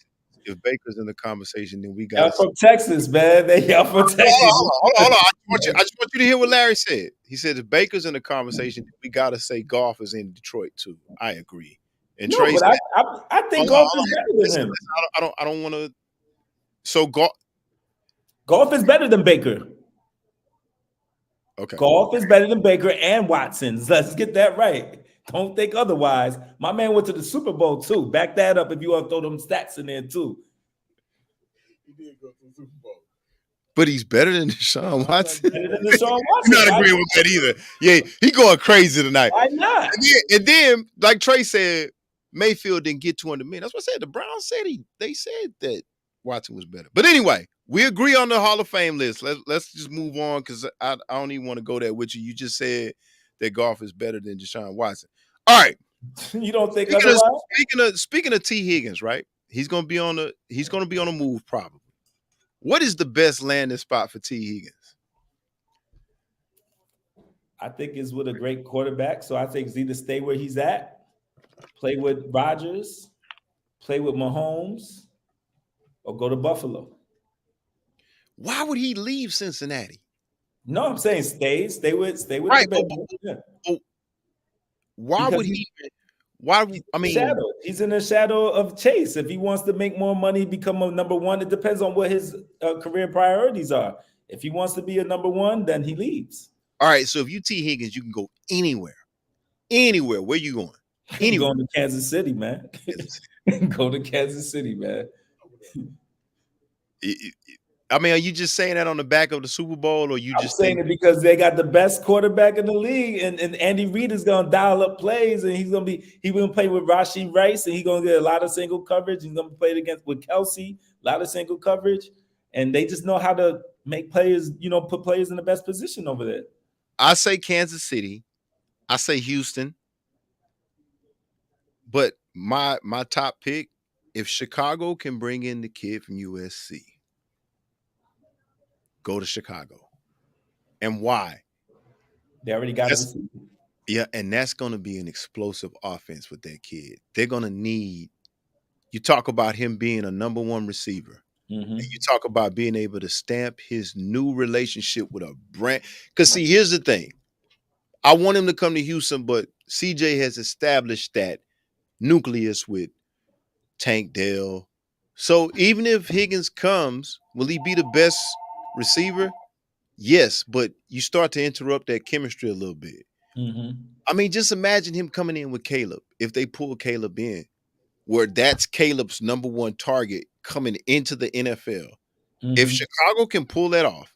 if Baker's in the conversation, then we got. Y'all from Texas, man. Y'all from Texas. Hold on. I just want you to hear what Larry said. He said if Baker's in the conversation, we got to say Goff is in Detroit too. I agree. And Trey, but I think Goff is better than him. I don't want to. So Goff is better than Baker. Okay. Goff is better than Baker and Watson. Let's get that right. Don't think otherwise. My man went to the Super Bowl too. Back that up if you want to throw them stats in there too. He did go to the Super Bowl. But he's better than Deshaun Watson. Better than Deshaun Watson. I'm not agreeing with that either. Yeah, he going crazy tonight. Why not? And then, like Trey said, Mayfield didn't get 200 million. That's what I said. The Browns said they said that Watson was better. But anyway, we agree on the Hall of Fame list. Let's just move on because I don't even want to go there with you. You just said that Goff is better than Deshaun Watson. All right. You don't think otherwise? Speaking of T. Higgins, right? He's gonna be on the move probably. What is the best landing spot for T. Higgins? I think it's with a great quarterback. So I think it's either stay where he's at, play with Rodgers, play with Mahomes, or go to Buffalo. Why would he leave Cincinnati? No, I'm saying stay with right, the Why would he? Why? I mean, he's in the shadow of Chase. If he wants to make more money, become a number one, it depends on what his career priorities are. If he wants to be a number one, then he leaves. All right, so if you T Higgins, you can go anywhere. Anywhere. Where you going? Anywhere. Going to Kansas City, man. Go to Kansas City, man. I mean, are you just saying that on the back of the Super Bowl, or you I'm just saying think it because they got the best quarterback in the league, and Andy Reid is gonna dial up plays, and he's gonna play with Rashee Rice, and he's gonna get a lot of single coverage. He's gonna play against with Kelsey, a lot of single coverage, and they just know how to make players, put players in the best position over there. I say Kansas City, I say Houston, but my top pick, if Chicago can bring in the kid from USC, go to Chicago. And why? They already got a receiver. Yeah, and that's going to be an explosive offense with that kid. They're going to need, you talk about him being a number one receiver. Mm-hmm. And you talk about being able to stamp his new relationship with a brand. Because, see, here's the thing. I want him to come to Houston, but CJ has established that nucleus with Tank Dell. So even if Higgins comes, will he be the best receiver? Yes, but you start to interrupt that chemistry a little bit. Mm-hmm. I mean, just imagine him coming in with Caleb. If they pull Caleb in, where that's Caleb's number one target coming into the NFL. Mm-hmm. If Chicago can pull that off,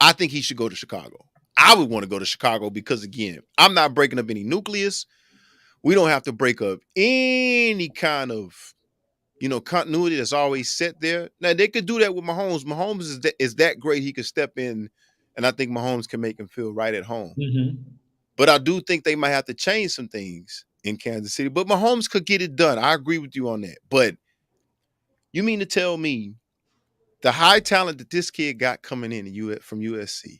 I think he should go to Chicago. I would want to go to Chicago because, again, I'm not breaking up any nucleus. We don't have to break up any kind of, continuity that's always set there. Now, they could do that with Mahomes. Mahomes is that great he could step in, and I think Mahomes can make him feel right at home. Mm-hmm. But I do think they might have to change some things in Kansas City. But Mahomes could get it done. I agree with you on that. But you mean to tell me the high talent that this kid got coming in from USC,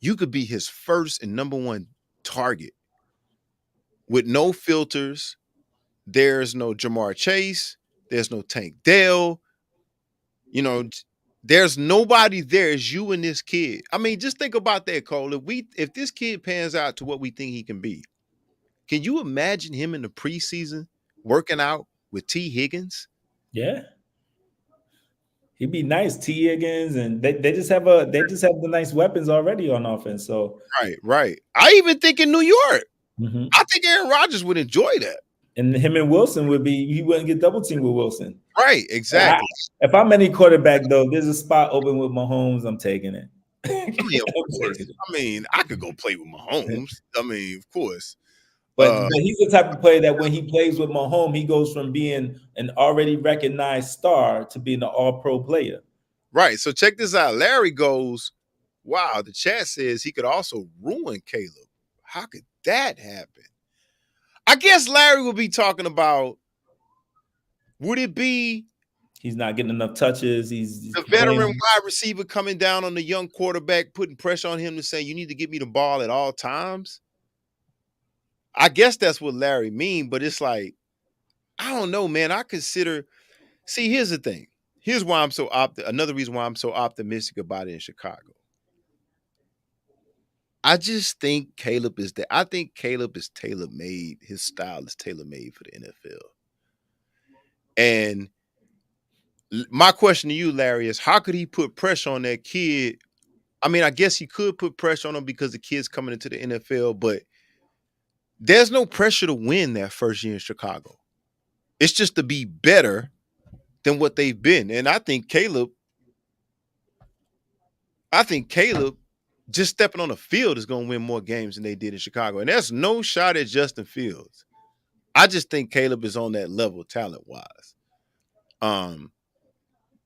you could be his first and number one target with no filters. There's no Jamar Chase. There's no Tank Dell. There's nobody there. It's you and this kid. I mean, just think about that, Cole. If this kid pans out to what we think he can be, can you imagine him in the preseason working out with T. Higgins? Yeah. He'd be nice, T. Higgins, and they just have the nice weapons already on offense. So right. I even think in New York, mm-hmm. I think Aaron Rodgers would enjoy that. And him and Wilson he wouldn't get double teamed with Wilson. Right, exactly. If I'm any quarterback, though, there's a spot open with Mahomes, I'm taking it. I mean, of course. I mean, I could go play with Mahomes. I mean, of course. But he's the type of player that when he plays with Mahomes, he goes from being an already recognized star to being an all-pro player. Right. So check this out. Larry goes, wow, the chat says he could also ruin Caleb. How could that happen? I guess Larry will be talking about, would it be he's not getting enough touches? He's the veteran wide receiver coming down on the young quarterback, putting pressure on him to say, you need to give me the ball at all times? I guess that's what Larry mean, but it's like, I don't know, man. See, here's the thing. Here's why I'm so another reason why I'm so optimistic about it in Chicago. I just think Caleb is tailor-made. His style is tailor-made for the NFL. And my question to you, Larry, is how could he put pressure on that kid? I mean, I guess he could put pressure on him because the kid's coming into the NFL, but there's no pressure to win that first year in Chicago. It's just to be better than what they've been. And I think Caleb just stepping on the field is going to win more games than they did in Chicago. And there's no shot at Justin Fields. I just think Caleb is on that level talent-wise.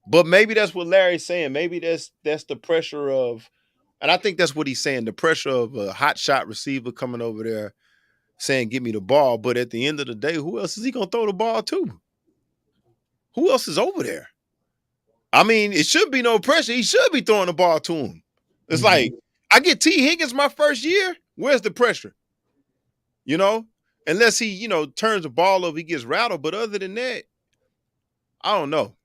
But maybe that's what Larry's saying. Maybe that's the pressure of, and I think that's what he's saying, the pressure of a hot shot receiver coming over there saying, give me the ball. But at the end of the day, who else is he going to throw the ball to? Who else is over there? I mean, it should be no pressure. He should be throwing the ball to him. It's like, I get T. Higgins my first year. Where's the pressure? Unless he, turns the ball over, he gets rattled. But other than that, I don't know.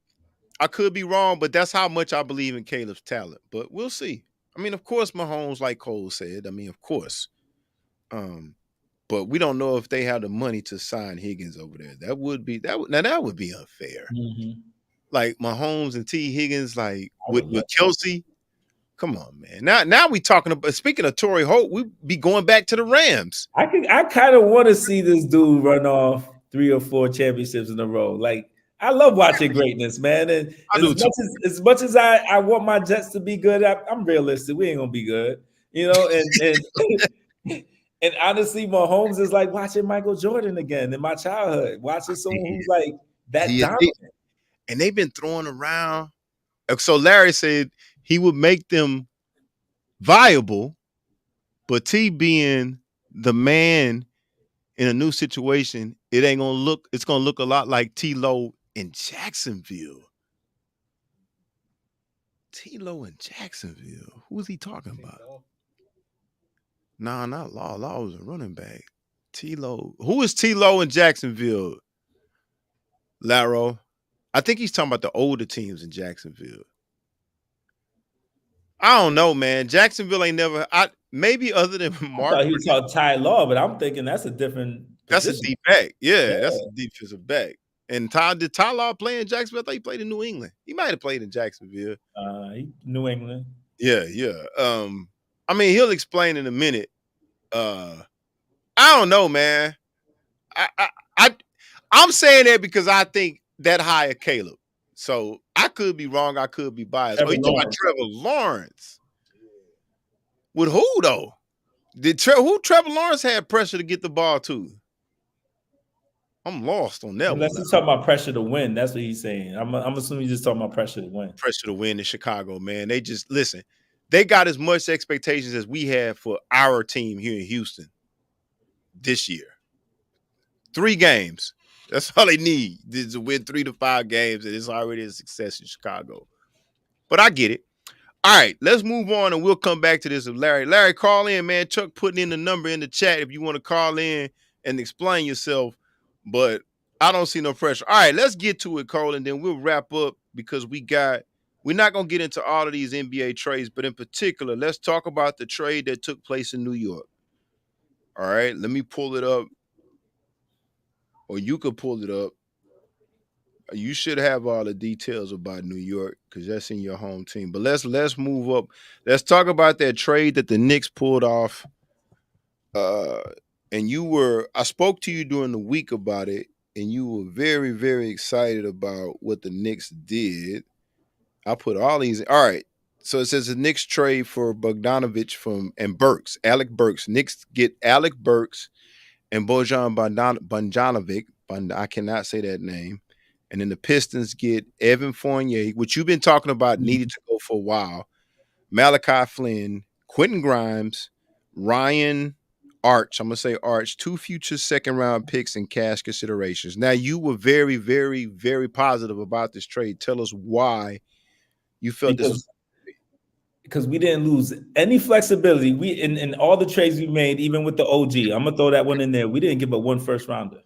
I could be wrong, but that's how much I believe in Caleb's talent. But we'll see. I mean, of course, Mahomes, like Cole said, of course. But we don't know if they have the money to sign Higgins over there. That would be unfair. Mm-hmm. Like Mahomes and T. Higgins, like with Kelsey, Come on, man. Now we talking about, speaking of Torrey Holt, we be going back to the Rams. I kind of want to see this dude run off 3 or 4 championships in a row. Like, I love watching greatness, man. And I do too. as much as I want my Jets to be good, I'm realistic. We ain't gonna be good, you know. And and honestly, Mahomes is like watching Michael Jordan again in my childhood, watching someone who's like that dominant. And they've been throwing around. So Larry said he would make them viable, but T being the man in a new situation, it's gonna look a lot like T-Lo in Jacksonville. T-Lo in Jacksonville. Who is he talking about? Nah, not Law. Law was a running back. T-Lo. Who is T-Lo in Jacksonville? Laro. I think he's talking about the older teams in Jacksonville. I don't know, man. Jacksonville ain't never. Maybe other than Mark. I thought he was talking Ty Law, but I'm thinking that's a different. That's position. a deep back. Yeah, that's a defensive back. And did Ty Law play in Jacksonville? I thought he played in New England. He might have played in Jacksonville. New England. Yeah. I mean, he'll explain in a minute. I don't know, man. I'm saying that because I think that high of Caleb. So I could be wrong. I could be biased. You talking about Trevor Lawrence? With who though? Trevor Lawrence had pressure to get the ball to? I'm lost on that. Unless he's talking about pressure to win, that's what he's saying. I'm assuming he's just talking about pressure to win. Pressure to win in Chicago, man. They just listen. They got as much expectations as we have for our team here in Houston this year. 3 games. That's all they need is to win 3 to 5 games, and it's already a success in Chicago. But I get it. All right, let's move on, and we'll come back to this with Larry. Larry, call in, man. Chuck putting in the number in the chat if you want to call in and explain yourself, but I don't see no pressure. All right, let's get to it, Cole, and then we'll wrap up because we're not going to get into all of these NBA trades, but in particular, let's talk about the trade that took place in New York. All right, let me pull it up. Or you could pull it up. You should have all the details about New York because that's in your home team. But let's move up. Let's talk about that trade that the Knicks pulled off. And I spoke to you during the week about it, and you were very, very excited about what the Knicks did. I put all these. All right. So it says the Knicks trade for Bogdanovich and Burks, Alec Burks. Knicks get Alec Burks and Bojan Bogdanovic. I cannot say that name. And then the Pistons get Evan Fournier, which you've been talking about, needed to go for a while. Malachi Flynn, Quentin Grimes, Ryan Arch. I'm going to say Arch, 2 future second-round picks and cash considerations. Now, you were very, very, very positive about this trade. Tell us why you felt this was. Because we didn't lose any flexibility. We in all the trades we made, even with the OG, I'm gonna throw that one in there. We didn't give up 1 first rounder.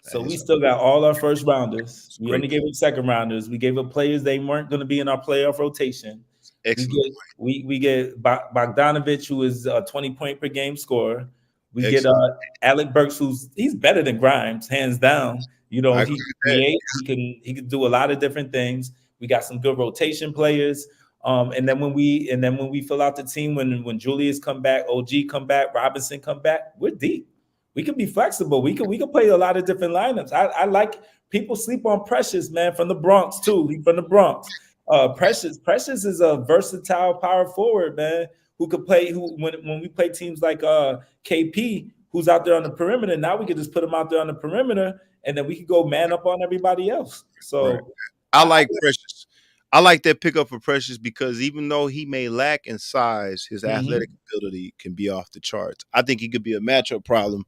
So we still got all our first rounders. We only gave up second rounders. We gave up players they weren't going to be in our playoff rotation. Excellent. We get Bogdanovich, who is a 20-point per game scorer. We Excellent. get Alec Burks, he's better than Grimes, hands down. You know, he can do a lot of different things. We got some good rotation players. And then when we fill out the team, when Julius come back, OG come back, Robinson come back, we're deep. We can be flexible. We can play a lot of different lineups. I like people sleep on Precious, man, from the Bronx too. He's from the Bronx. Precious is a versatile power forward, man, who could play. When we play teams like KP, who's out there on the perimeter, now we can just put him out there on the perimeter, and then we can go man up on everybody else. So right. I like Precious. I like that pickup for Precious because even though he may lack in size, his athletic ability can be off the charts. I think he could be a matchup problem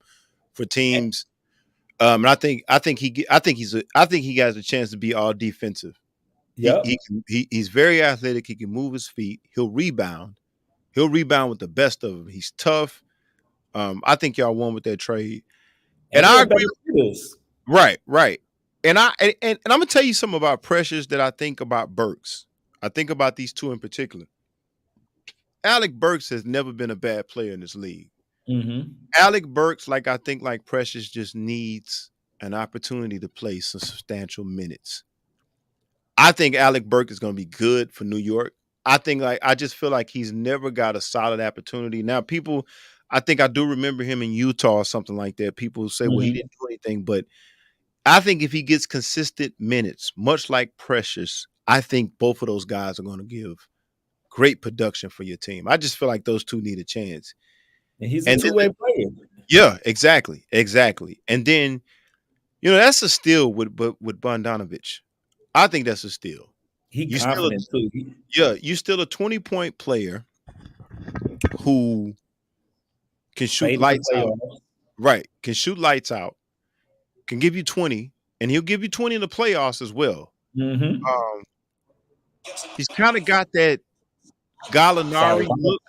for teams. And I think he has a chance to be all defensive. Yeah, he's very athletic. He can move his feet. He'll rebound. He'll rebound with the best of them. He's tough. I think y'all won with that trade. And I agree with this. Right. And I'm gonna tell you something about Precious that I think about Burks. I think about these two in particular. Alec Burks has never been a bad player in this league. Alec Burks, like Precious, just needs an opportunity to play some substantial minutes. I think Alec Burks is going to be good for New York. I just feel like he's never got a solid opportunity. Now, people, I think I do remember him in Utah or something like that. People say, well, he didn't do anything, but I think if he gets consistent minutes, much like Precious, I think both of those guys are going to give great production for your team. I just feel like those two need a chance. And he's a And then, two-way player. yeah, exactly. And then, that's a steal with Bogdanovich. I think that's a steal. He You still, confident too. you still a 20-point player who can shoot Played in the lights out. playoffs. Right, can shoot lights out, can give you 20, and he'll give you 20 in the playoffs as well. Mm-hmm. He's kind of got that Gallinari look.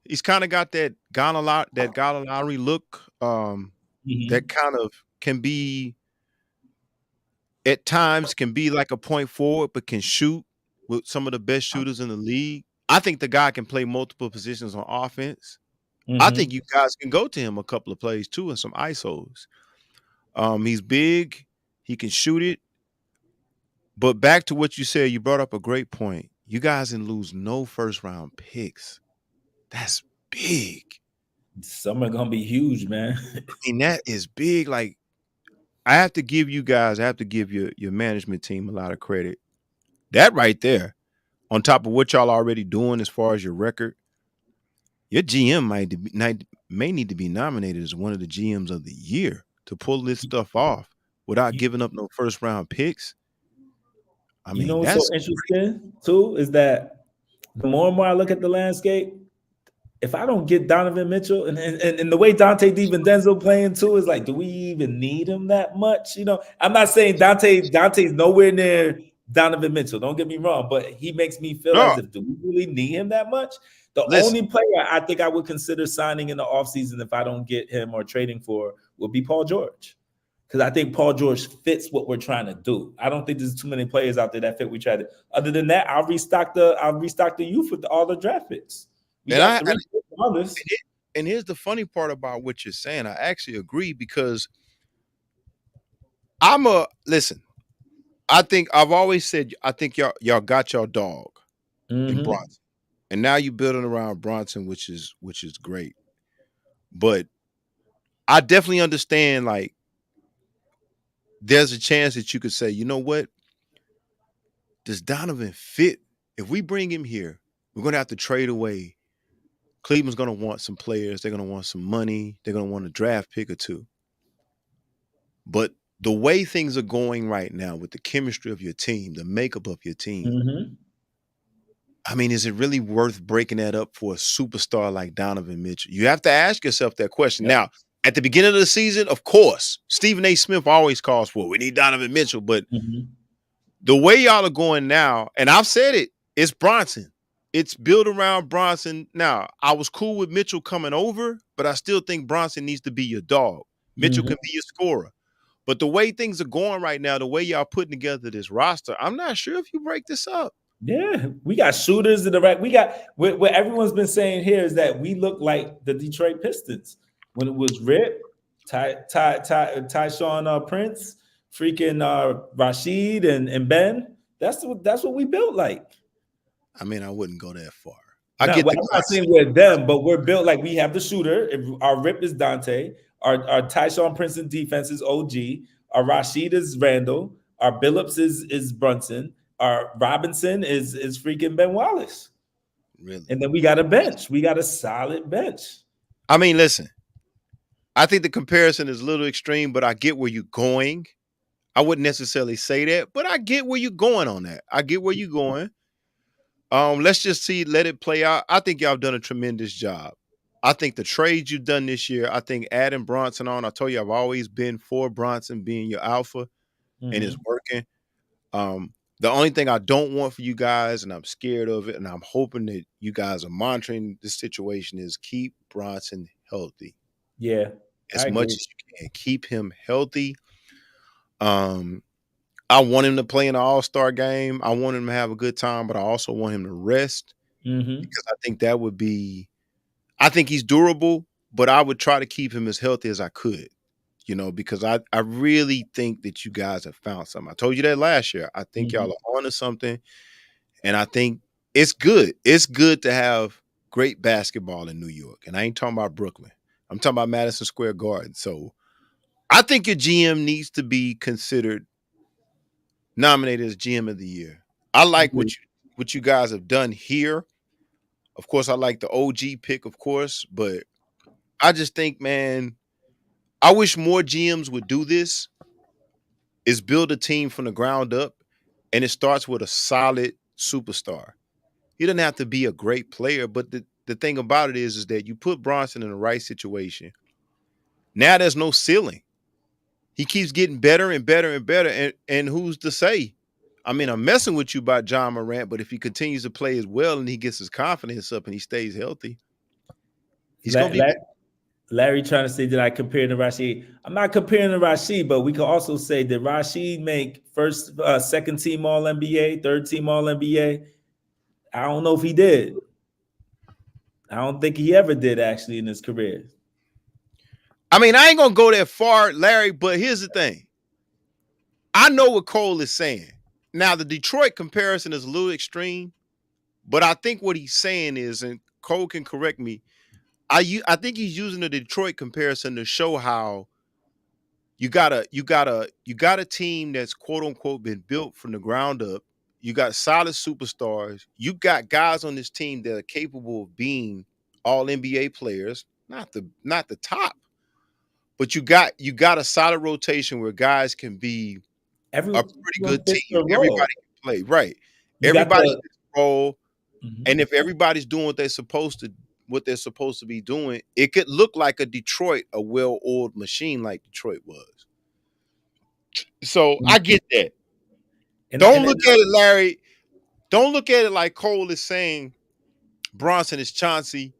He's kind of got that Gallinari look. That kind of can be at times can be like a point forward, but can shoot with some of the best shooters in the league. I think the guy can play multiple positions on offense. I think you guys can go to him a couple of plays too and some ISOs. He's big, he can shoot it. But back to what you said, you brought up a great point. You guys didn't lose no first round picks. That's big. Some are gonna be huge, man. I mean, that is big. Like, I have to give you guys, your management team a lot of credit. That right there, on top of what y'all already doing as far as your record, your GM may need to be nominated as one of the GMs of the year to pull this stuff off without giving up no first round picks. I mean, what's that's so interesting too is that the more and more I look at the landscape, if I don't get Donovan Mitchell and the way Dante DiVincenzo playing too is like, do we even need him that much? I'm not saying Dante's nowhere near Donovan Mitchell. Don't get me wrong, but he makes me feel as if, do we really need him that much? Only player I think I would consider signing in the offseason if I don't get him or trading for would be Paul George. Because I think Paul George fits what we're trying to do. I don't think there's too many players out there that fit. We try to. Other than that, I'll restock the youth with all the draft picks. And here's the funny part about what you're saying. I actually agree because listen. I think I've always said I think y'all got your dog in Bronson, and now you're building around Bronson, which is great. But I definitely understand, like, there's a chance that you could say, you know what? Does Donovan fit? If we bring him here, we're going to have to trade away. Cleveland's going to want some players. They're going to want some money. They're going to want a draft pick or two. But the way things are going right now with the chemistry of your team, the makeup of your team, I mean, is it really worth breaking that up for a superstar like Donovan Mitchell? You have to ask yourself that question. Yep. Now, at the beginning of the season, of course, Stephen A. Smith always calls for, we need Donovan Mitchell. But the way y'all are going now, and I've said it, it's Bronson. It's built around Bronson. Now, I was cool with Mitchell coming over, but I still think Bronson needs to be your dog. Mitchell can be your scorer. But the way things are going right now, the way y'all putting together this roster, I'm not sure if you break this up. Yeah, we got shooters in the right. We got what everyone's been saying here is that we look like the Detroit Pistons when it was Rip, Tyshawn Prince, freaking Rashid and Ben. That's what we built like. I mean, I wouldn't go that far. I'm not saying we're them, but we're built like we have the shooter. Our Rip is Dante. Our Tyshawn Prince in defense is OG. Our Rashid is Randall. Our Billups is Brunson. Our Robinson is freaking Ben Wallace. Really? And then we got a bench. We got a solid bench. I mean, listen, I think the comparison is a little extreme, but I get where you're going. I wouldn't necessarily say that, but I get where you're going on that. I get where you're going. Let's just let it play out. I think y'all have done a tremendous job. I think the trades you've done this year, I think adding Bronson on, I told you I've always been for Bronson being your alpha, and it's working. The only thing I don't want for you guys, and I'm scared of it, and I'm hoping that you guys are monitoring this situation, is keep Bronson healthy. Yeah. As much as you can. Keep him healthy. I want him to play in the All-Star game. I want him to have a good time, but I also want him to rest because I think that would be – I think he's durable, but I would try to keep him as healthy as I could, because I really think that you guys have found something. I told you that last year. I think y'all are on to something, And I think it's good. It's good to have great basketball in New York. And I ain't talking about Brooklyn. I'm talking about Madison Square Garden. So I think your GM needs to be considered nominated as GM of the year. I like what you guys have done here. Of course, I like the OG pick, of course, but I just think, man, I wish more GMs would do this. Is build a team from the ground up, and it starts with a solid superstar. He doesn't have to be a great player, but the thing about it is that you put Bronson in the right situation. Now there's no ceiling. He keeps getting better and better and better. And who's to say? I mean, I'm messing with you about John Morant, but if he continues to play as well and he gets his confidence up and he stays healthy, he's going to be. Larry trying to say that I compare to Rashid. I'm not comparing to Rashid, but we can also say that Rashid make first, second team All NBA, third team All NBA. I don't know if he did. I don't think he ever did actually in his career. I mean, I ain't gonna go that far, Larry, but here's the thing. I know what Cole is saying. Now, the Detroit comparison is a little extreme, but I think what he's saying is, and Cole can correct me, I think he's using the Detroit comparison to show how you got a team that's quote unquote been built from the ground up. You got solid superstars. You got guys on this team that are capable of being all NBA players, not the top. But you got a solid rotation where guys can be a pretty good team. Everybody can play, right? Everybody can roll, and if everybody's doing what they're supposed to be doing, it could look like a well-oiled machine like Detroit was. So I get that. Don't look at it, Larry. Don't look at it like Cole is saying Bronson is Chauncey.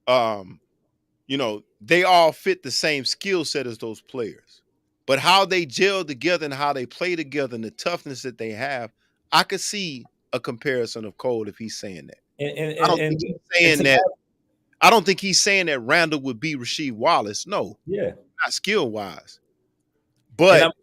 They all fit the same skill set as those players. But how they gel together and how they play together and the toughness that they have, I could see a comparison of Cole if he's saying that. I don't think he's saying that Randall would be Rasheed Wallace. No. Yeah. Not skill-wise. But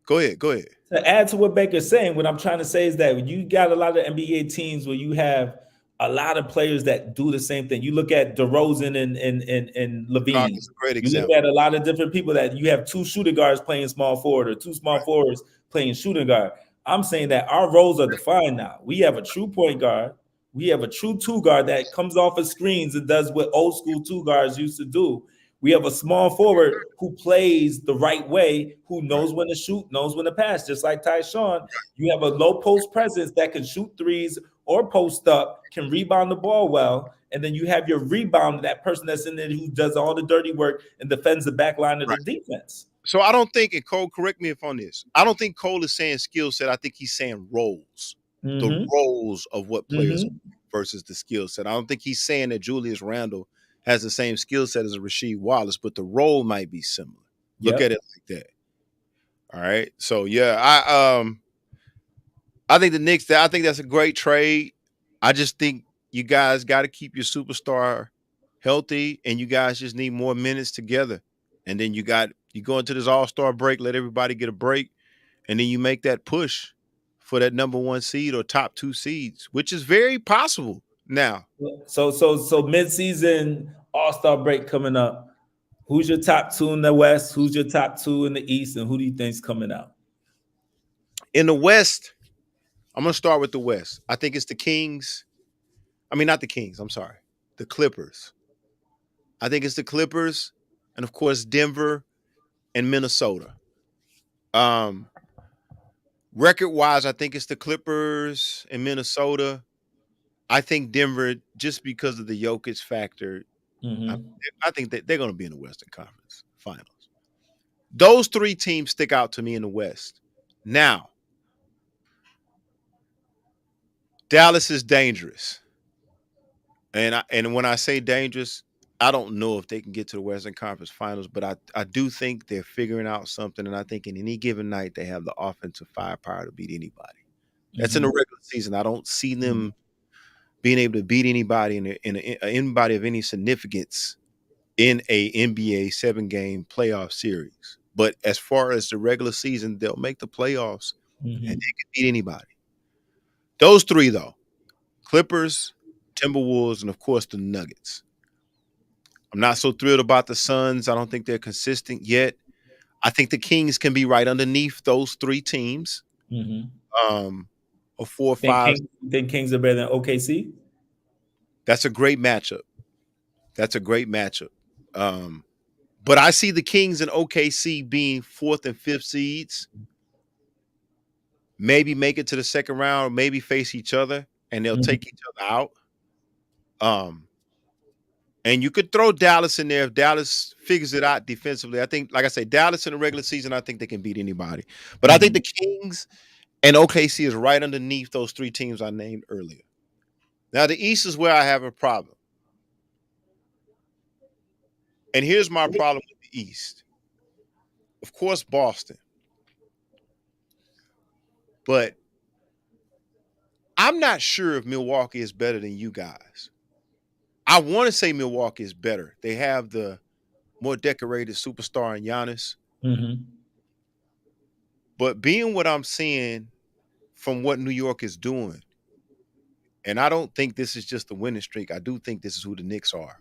go ahead. To add to what Baker's saying, what I'm trying to say is that you got a lot of NBA teams where you have a lot of players that do the same thing. You look at DeRozan and Levine. That's a great example. You look at a lot of different people that you have two shooting guards playing small forward or two small forwards playing shooting guard. I'm saying that our roles are defined now. We have a true point guard. We have a true two guard that comes off of screens and does what old school two guards used to do. We have a small forward who plays the right way, who knows when to shoot, knows when to pass, just like Tyshawn. You have a low post presence that can shoot threes or post up, can rebound the ball well, and then you have your rebound, that person that's in there who does all the dirty work and defends the back line of the defense. So I don't think, and Cole, correct me if on this, I don't think Cole is saying skill set. I think he's saying roles, the roles of what players versus the skill set. I don't think he's saying that Julius Randle has the same skill set as a Rasheed Wallace, but the role might be similar. Look at it like that. All right. So yeah, I think the Knicks, I think that's a great trade. I just think you guys got to keep your superstar healthy, and you guys just need more minutes together. And then you go into this all-star break, let everybody get a break, and then you make that push for that number one seed or top two seeds, which is very possible now. So mid-season all-star break coming up. Who's your top two in the West? Who's your top two in the East? And who do you think's coming out? In the West, I'm going to start with the West. I think it's the Kings. I mean, not the Kings. I'm sorry. The Clippers. I think it's the Clippers and, of course, Denver and Minnesota. Record-wise, I think it's the Clippers and Minnesota. I think Denver, just because of the Jokic factor, I think that they're going to be in the Western Conference Finals. Those three teams stick out to me in the West. Now, Dallas is dangerous. And when I say dangerous, I don't know if they can get to the Western Conference Finals, but I do think they're figuring out something, and I think in any given night they have the offensive firepower to beat anybody. That's in the regular season. I don't see them being able to beat anybody anybody of any significance in a NBA 7-game playoff series. But as far as the regular season, they'll make the playoffs and they can beat anybody. Those three, though: Clippers, Timberwolves, and of course the Nuggets. I'm not so thrilled about the Suns. I don't think they're consistent yet. I think the Kings can be right underneath those three teams. A 4 or 5. Think Kings are better than OKC? That's a great matchup. That's a great matchup. But I see the Kings and OKC being 4th and 5th seeds. Maybe make it to the second round, maybe face each other, and they'll take each other out. And you could throw Dallas in there if Dallas figures it out defensively. I think, like I say, Dallas in the regular season, I think they can beat anybody. But I think the Kings and OKC is right underneath those three teams I named earlier. Now, the East is where I have a problem. And here's my problem with the East. Of course, Boston. But I'm not sure if Milwaukee is better than you guys. I want to say Milwaukee is better. They have the more decorated superstar in Giannis. But being what I'm seeing from what New York is doing, and I don't think this is just a winning streak. I do think this is who the Knicks are.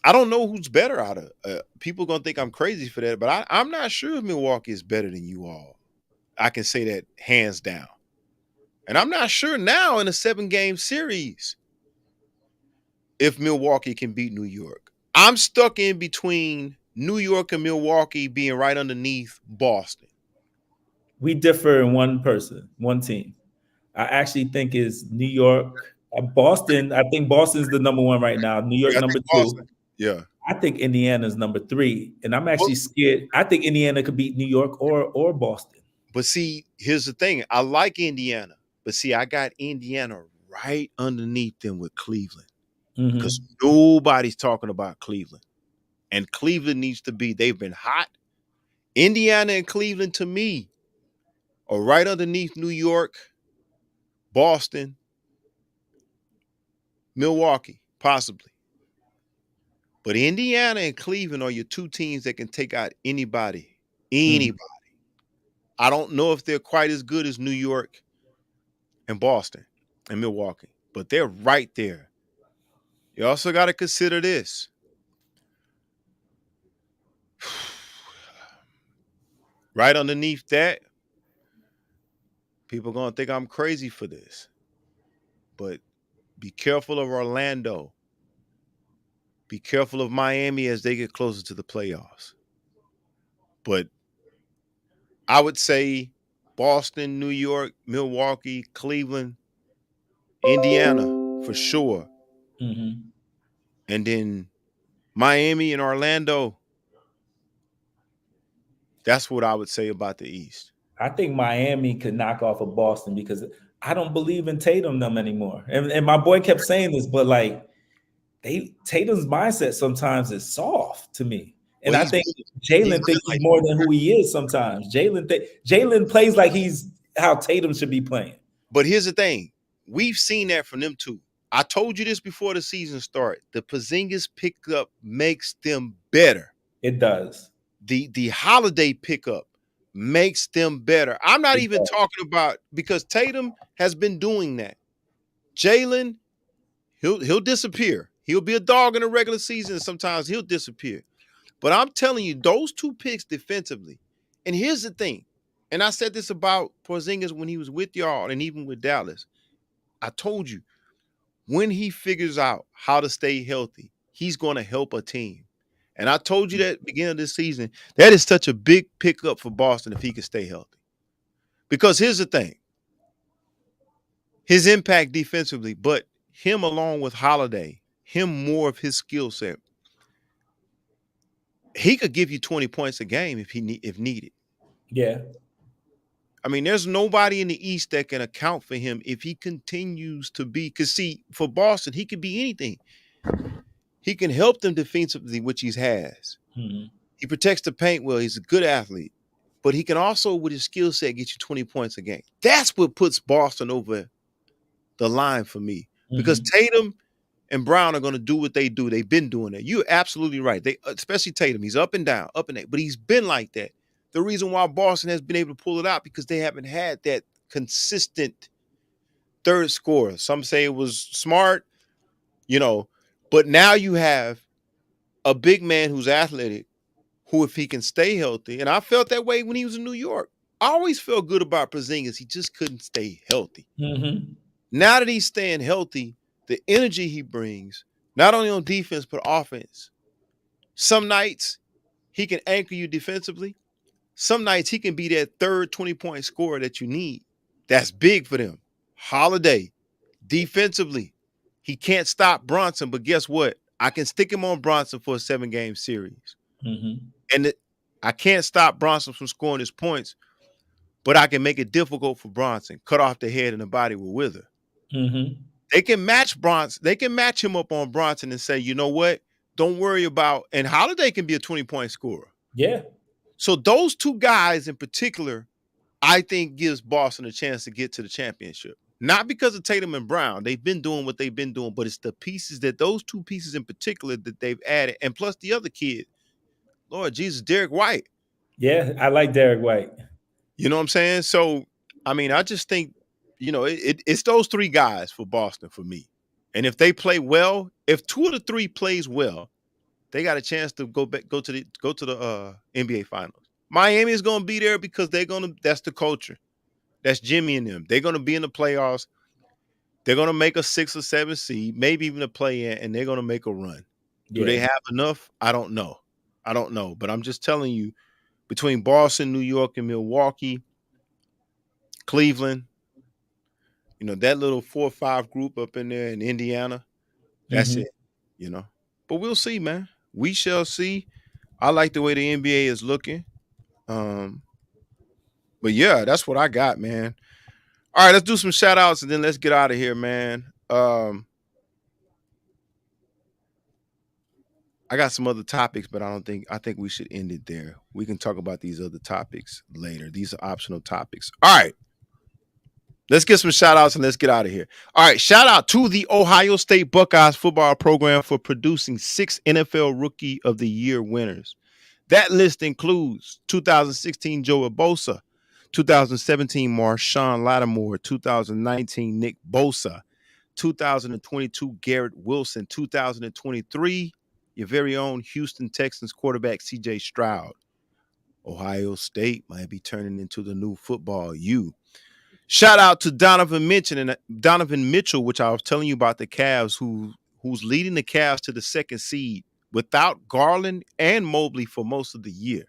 I don't know who's better out of people going to think I'm crazy for that, but I'm not sure if Milwaukee is better than you all. I can say that hands down. And I'm not sure now in a 7-game series if Milwaukee can beat New York. I'm stuck in between New York and Milwaukee being right underneath Boston. We differ in one team. I actually think is New York. Boston, I think Boston's the number one right now. New York, number 2. Yeah. I think Indiana's number 3. And I'm actually scared. I think Indiana could beat New York or Boston. But see, here's the thing. I like Indiana. But see, I got Indiana right underneath them with Cleveland. Because nobody's talking about Cleveland. And Cleveland needs to be, they've been hot. Indiana and Cleveland, to me, are right underneath New York, Boston, Milwaukee, possibly. But Indiana and Cleveland are your two teams that can take out anybody. Anybody. I don't know if they're quite as good as New York and Boston and Milwaukee, but they're right there. You also got to consider this. Right underneath that, people are going to think I'm crazy for this. But be careful of Orlando. Be careful of Miami as they get closer to the playoffs. But I would say Boston, New York, Milwaukee, Cleveland, Indiana for sure. And then Miami and Orlando. That's what I would say about the East. I think Miami could knock off of Boston because I don't believe in Tatum them anymore. And my boy kept saying this, but like Tatum's mindset sometimes is soft to me. And I think Jalen thinks he's more than who he is sometimes. Jalen plays like he's how Tatum should be playing. But here's the thing. We've seen that from them too. I told you this before the season started. The Porzingis pickup makes them better. It does. The Holiday pickup makes them better. I'm not even talking about because Tatum has been doing that. Jalen, he'll disappear. He'll be a dog in the regular season. Sometimes he'll disappear. But I'm telling you, those two picks defensively. And here's the thing. And I said this about Porzingis when he was with y'all and even with Dallas. I told you, when he figures out how to stay healthy, he's going to help a team. And I told you that at the beginning of this season, that is such a big pickup for Boston if he can stay healthy. Because here's the thing. His impact defensively, but him along with Holiday, him more of his skill set, he could give you 20 points a game if needed. Yeah. I mean, there's nobody in the East that can account for him if he continues to be. Because, see, for Boston, he could be anything. He can help them defensively, which he has. He protects the paint well. He's a good athlete. But he can also, with his skill set, get you 20 points a game. That's what puts Boston over the line for me. Because Tatum and Brown are going to do what they do. They've been doing that. You're absolutely right. They, especially Tatum. He's up and down, up and down. But he's been like that. The reason why Boston has been able to pull it out because they haven't had that consistent third scorer. Some say it was smart, but now you have a big man who's athletic, who, if he can stay healthy, and I felt that way when he was in New York. I always felt good about Porzingis. He just couldn't stay healthy. Mm-hmm. Now that he's staying healthy, the energy he brings, not only on defense, but offense. Some nights he can anchor you defensively. Some nights he can be that third 20-point scorer that you need. That's big for them. Holiday, defensively, he can't stop Bronson, but guess what? I can stick him on Bronson for a 7-game series. Mm-hmm. And I can't stop Bronson from scoring his points, but I can make it difficult for Bronson. Cut off the head and the body will wither. Mm-hmm. They can match Bronson. They can match him up on Bronson and say, you know what? Don't worry about, and Holiday can be a 20-point scorer. Yeah. So those two guys in particular, I think gives Boston a chance to get to the championship. Not because of Tatum and Brown. They've been doing what they've been doing, but it's the pieces that those two pieces in particular that they've added. And plus the other kid, Lord Jesus, Derek White. Yeah, I like Derek White. You know what I'm saying? So, I mean, I just think, it's those three guys for Boston for me. And if they play well, if 2 of the 3 plays well, they got a chance to go to the NBA Finals. Miami is going to be there because that's the culture. That's Jimmy and them. They're going to be in the playoffs. They're going to make a 6 or 7 seed, maybe even a play-in, and they're going to make a run. Do they have enough? I don't know. But I'm just telling you, between Boston, New York, and Milwaukee, Cleveland, that little 4 or 5 group up in there in Indiana, that's it, But we'll see, man. We shall see. I like the way the NBA is looking. But yeah, that's what I got, man. All right, let's do some shout outs and then let's get out of here, man. I got some other topics, but I think we should end it there. We can talk about these other topics later. These are optional topics. All right. Let's get some shout outs and let's get out of here. All right. Shout out to the Ohio State Buckeyes football program for producing 6 NFL Rookie of the Year winners. That list includes 2016 Joey Bosa, 2017 Marshawn Lattimore, 2019 Nick Bosa, 2022 Garrett Wilson, 2023 your very own Houston Texans quarterback C.J. Stroud. Ohio State might be turning into the new football U. Shout out to Donovan Mitchell, which I was telling you about the Cavs, who's leading the Cavs to the 2nd seed without Garland and Mobley for most of the year.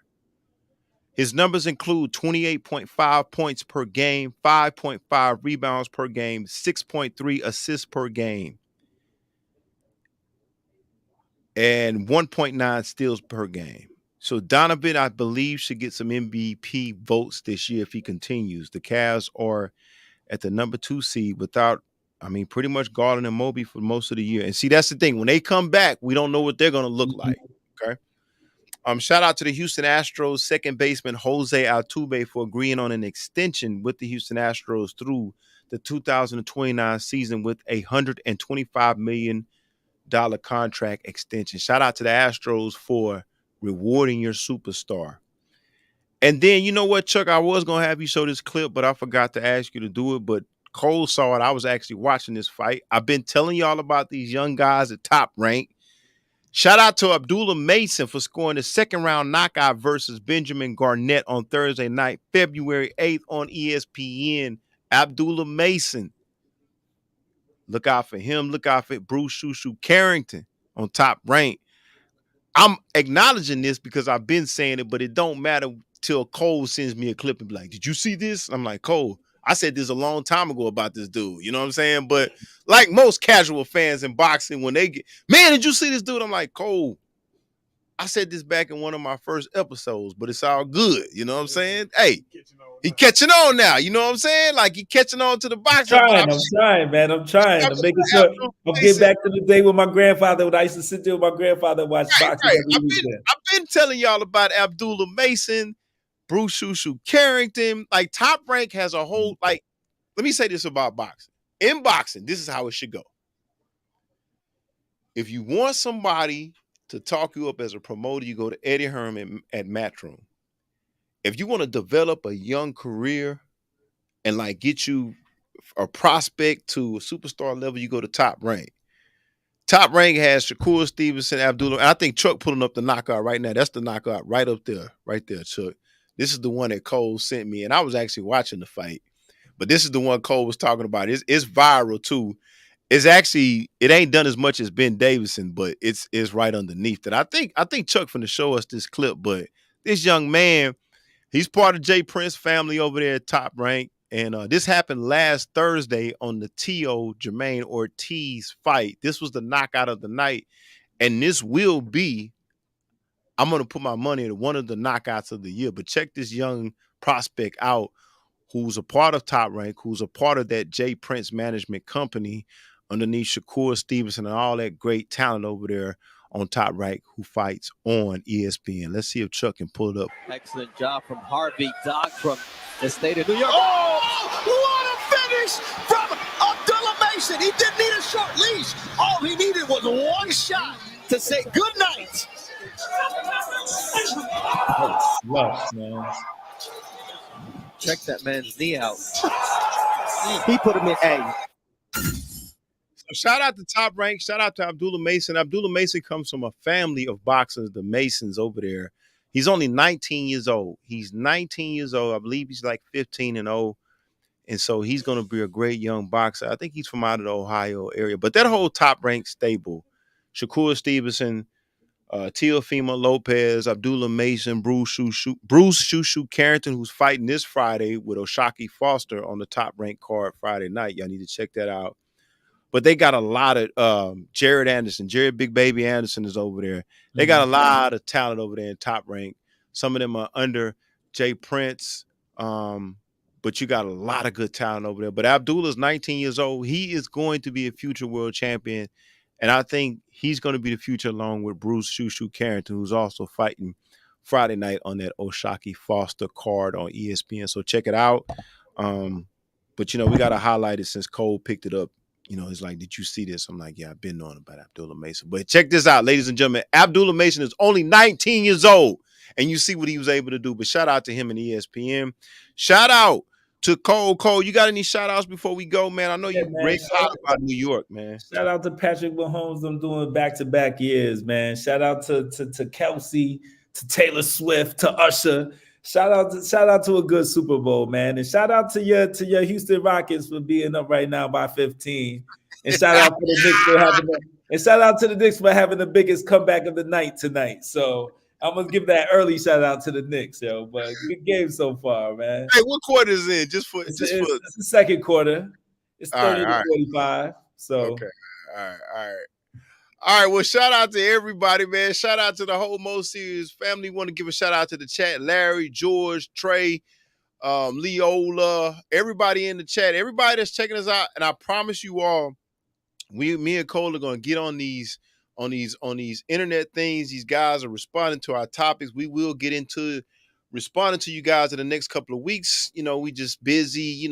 His numbers include 28.5 points per game, 5.5 rebounds per game, 6.3 assists per game, and 1.9 steals per game. So Donovan, I believe, should get some MVP votes this year if he continues. The Cavs are at the number 2 seed without, pretty much Garland and Mobley for most of the year. And see, that's the thing. When they come back, we don't know what they're going to look like. Okay. Shout out to the Houston Astros second baseman Jose Altuve for agreeing on an extension with the Houston Astros through the 2029 season with a $125 million contract extension. Shout out to the Astros for rewarding your superstar. And then, you know what, Chuck? I was going to have you show this clip, but I forgot to ask you to do it. But Cole saw it. I was actually watching this fight. I've been telling y'all about these young guys at Top Rank. Shout out to Abdullah Mason for scoring the 2nd-round knockout versus Benjamin Garnett on Thursday night, February 8th on ESPN. Abdullah Mason. Look out for him. Look out for Bruce Shushu Carrington on Top Rank. I'm acknowledging this because I've been saying it, but it don't matter till Cole sends me a clip and be like, did you see this? I'm like, Cole, I said this a long time ago about this dude. You know what I'm saying? But like most casual fans in boxing, when they get, man, did you see this dude? I'm like, Cole, I said this back in one of my first episodes, but it's all good. You know what I'm saying? Hey, he catching on now. You know what I'm saying? Like he catching on to the boxing. I'm trying, man. I'm trying to make sure I'll get back to the day with my grandfather when I used to sit there with my grandfather and watch boxing. Right. I've been telling y'all about Abdullah Mason, Bruce Shushu Carrington. Like Top Rank has a whole, like, let me say this about boxing. In boxing, this is how it should go. If you want somebody to talk you up as a promoter, you go to Eddie Herman at Matchroom. If you want to develop a young career, and like get you a prospect to a superstar level, you go to Top Rank. Top Rank has Shakur Stevenson, Abdullah. And I think Chuck pulling up the knockout right now. That's the knockout right up there, right there, Chuck. This is the one that Cole sent me, and I was actually watching the fight. But this is the one Cole was talking about. It's viral too. It's actually, it ain't done as much as Ben Davison, but it's right underneath it. I think Chuck finna show us this clip, but this young man, he's part of Jay Prince family over there at Top Rank. And this happened last Thursday on the T.O. Jermaine Ortiz fight. This was the knockout of the night. And this will be, I'm going to put my money into one of the knockouts of the year. But check this young prospect out who's a part of Top Rank, who's a part of that Jay Prince management company underneath Shakur Stevenson and all that great talent over there on Top Rank who fights on ESPN. Let's see if Chuck can pull it up. Excellent job from Harvey Doc from the state of New York. Oh, what a finish from Abdullah Mason. He didn't need a short leash. All he needed was one shot to say good night. Lush, man. Check that man's knee out. He put him in A. So shout out to Top Rank. Shout out to Abdullah Mason. Abdullah Mason comes from a family of boxers, the Masons over there. He's only 19 years old. He's 19 years old. I believe he's like 15 and 0. And so he's going to be a great young boxer. I think he's from out of the Ohio area. But that whole Top Rank stable, Shakur Stevenson, Teofimo Lopez, Abdullah Mason, Bruce Shushu Carrington, who's fighting this Friday with Oshaki Foster on the Top Rank card Friday night. Y'all need to check that out. But they got a lot of Jared Anderson, Jared Big Baby Anderson is over there. They got a lot of talent over there in Top Rank. Some of them are under Jay Prince, but you got a lot of good talent over there. But Abdullah's 19 years old. He is going to be a future world champion. And I think he's going to be the future along with Bruce Shushu Carrington, who's also fighting Friday night on that Oshaki Foster card on ESPN. So check it out. But, we got to highlight it since Cole picked it up. He's like, did you see this? I'm like, yeah, I've been knowing about Abdullah Mason. But check this out, ladies and gentlemen. Abdullah Mason is only 19 years old. And you see what he was able to do. But shout out to him and ESPN. Shout out to Cole. Cole, you got any shout outs before we go, man? I know you're great about New York, man. Shout out to Patrick Mahomes. I'm doing back-to-back years, man. Shout out to Kelsey, to Taylor Swift, to Usher. Shout out to a good Super Bowl, man. And shout out to your Houston Rockets for being up right now by 15. And shout out to the Knicks for having the biggest comeback of the night tonight. So I'm gonna give that early shout out to the Knicks, yo. But good game so far, man. Hey, what quarter is it? It's the second quarter. It's 30 to 45. So okay. All right. Well, shout out to everybody, man. Shout out to the whole Mo Series family. Want to give a shout out to the chat. Larry, George, Trey, Leola, everybody in the chat, everybody that's checking us out. And I promise you all, me and Cole are gonna get on these internet things. These guys are responding to our topics. We will get into responding to you guys in the next couple of weeks. We just busy.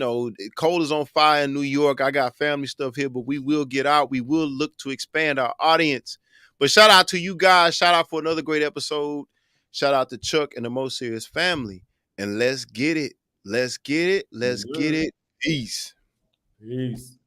Cole is on fire in New York. I got family stuff here, but we will get out. We will look to expand our audience. But shout out to you guys. Shout out for another great episode. Shout out to Chuck and the Mo Serious family. And let's get it. Let's get it. Let's get it. Peace. Peace.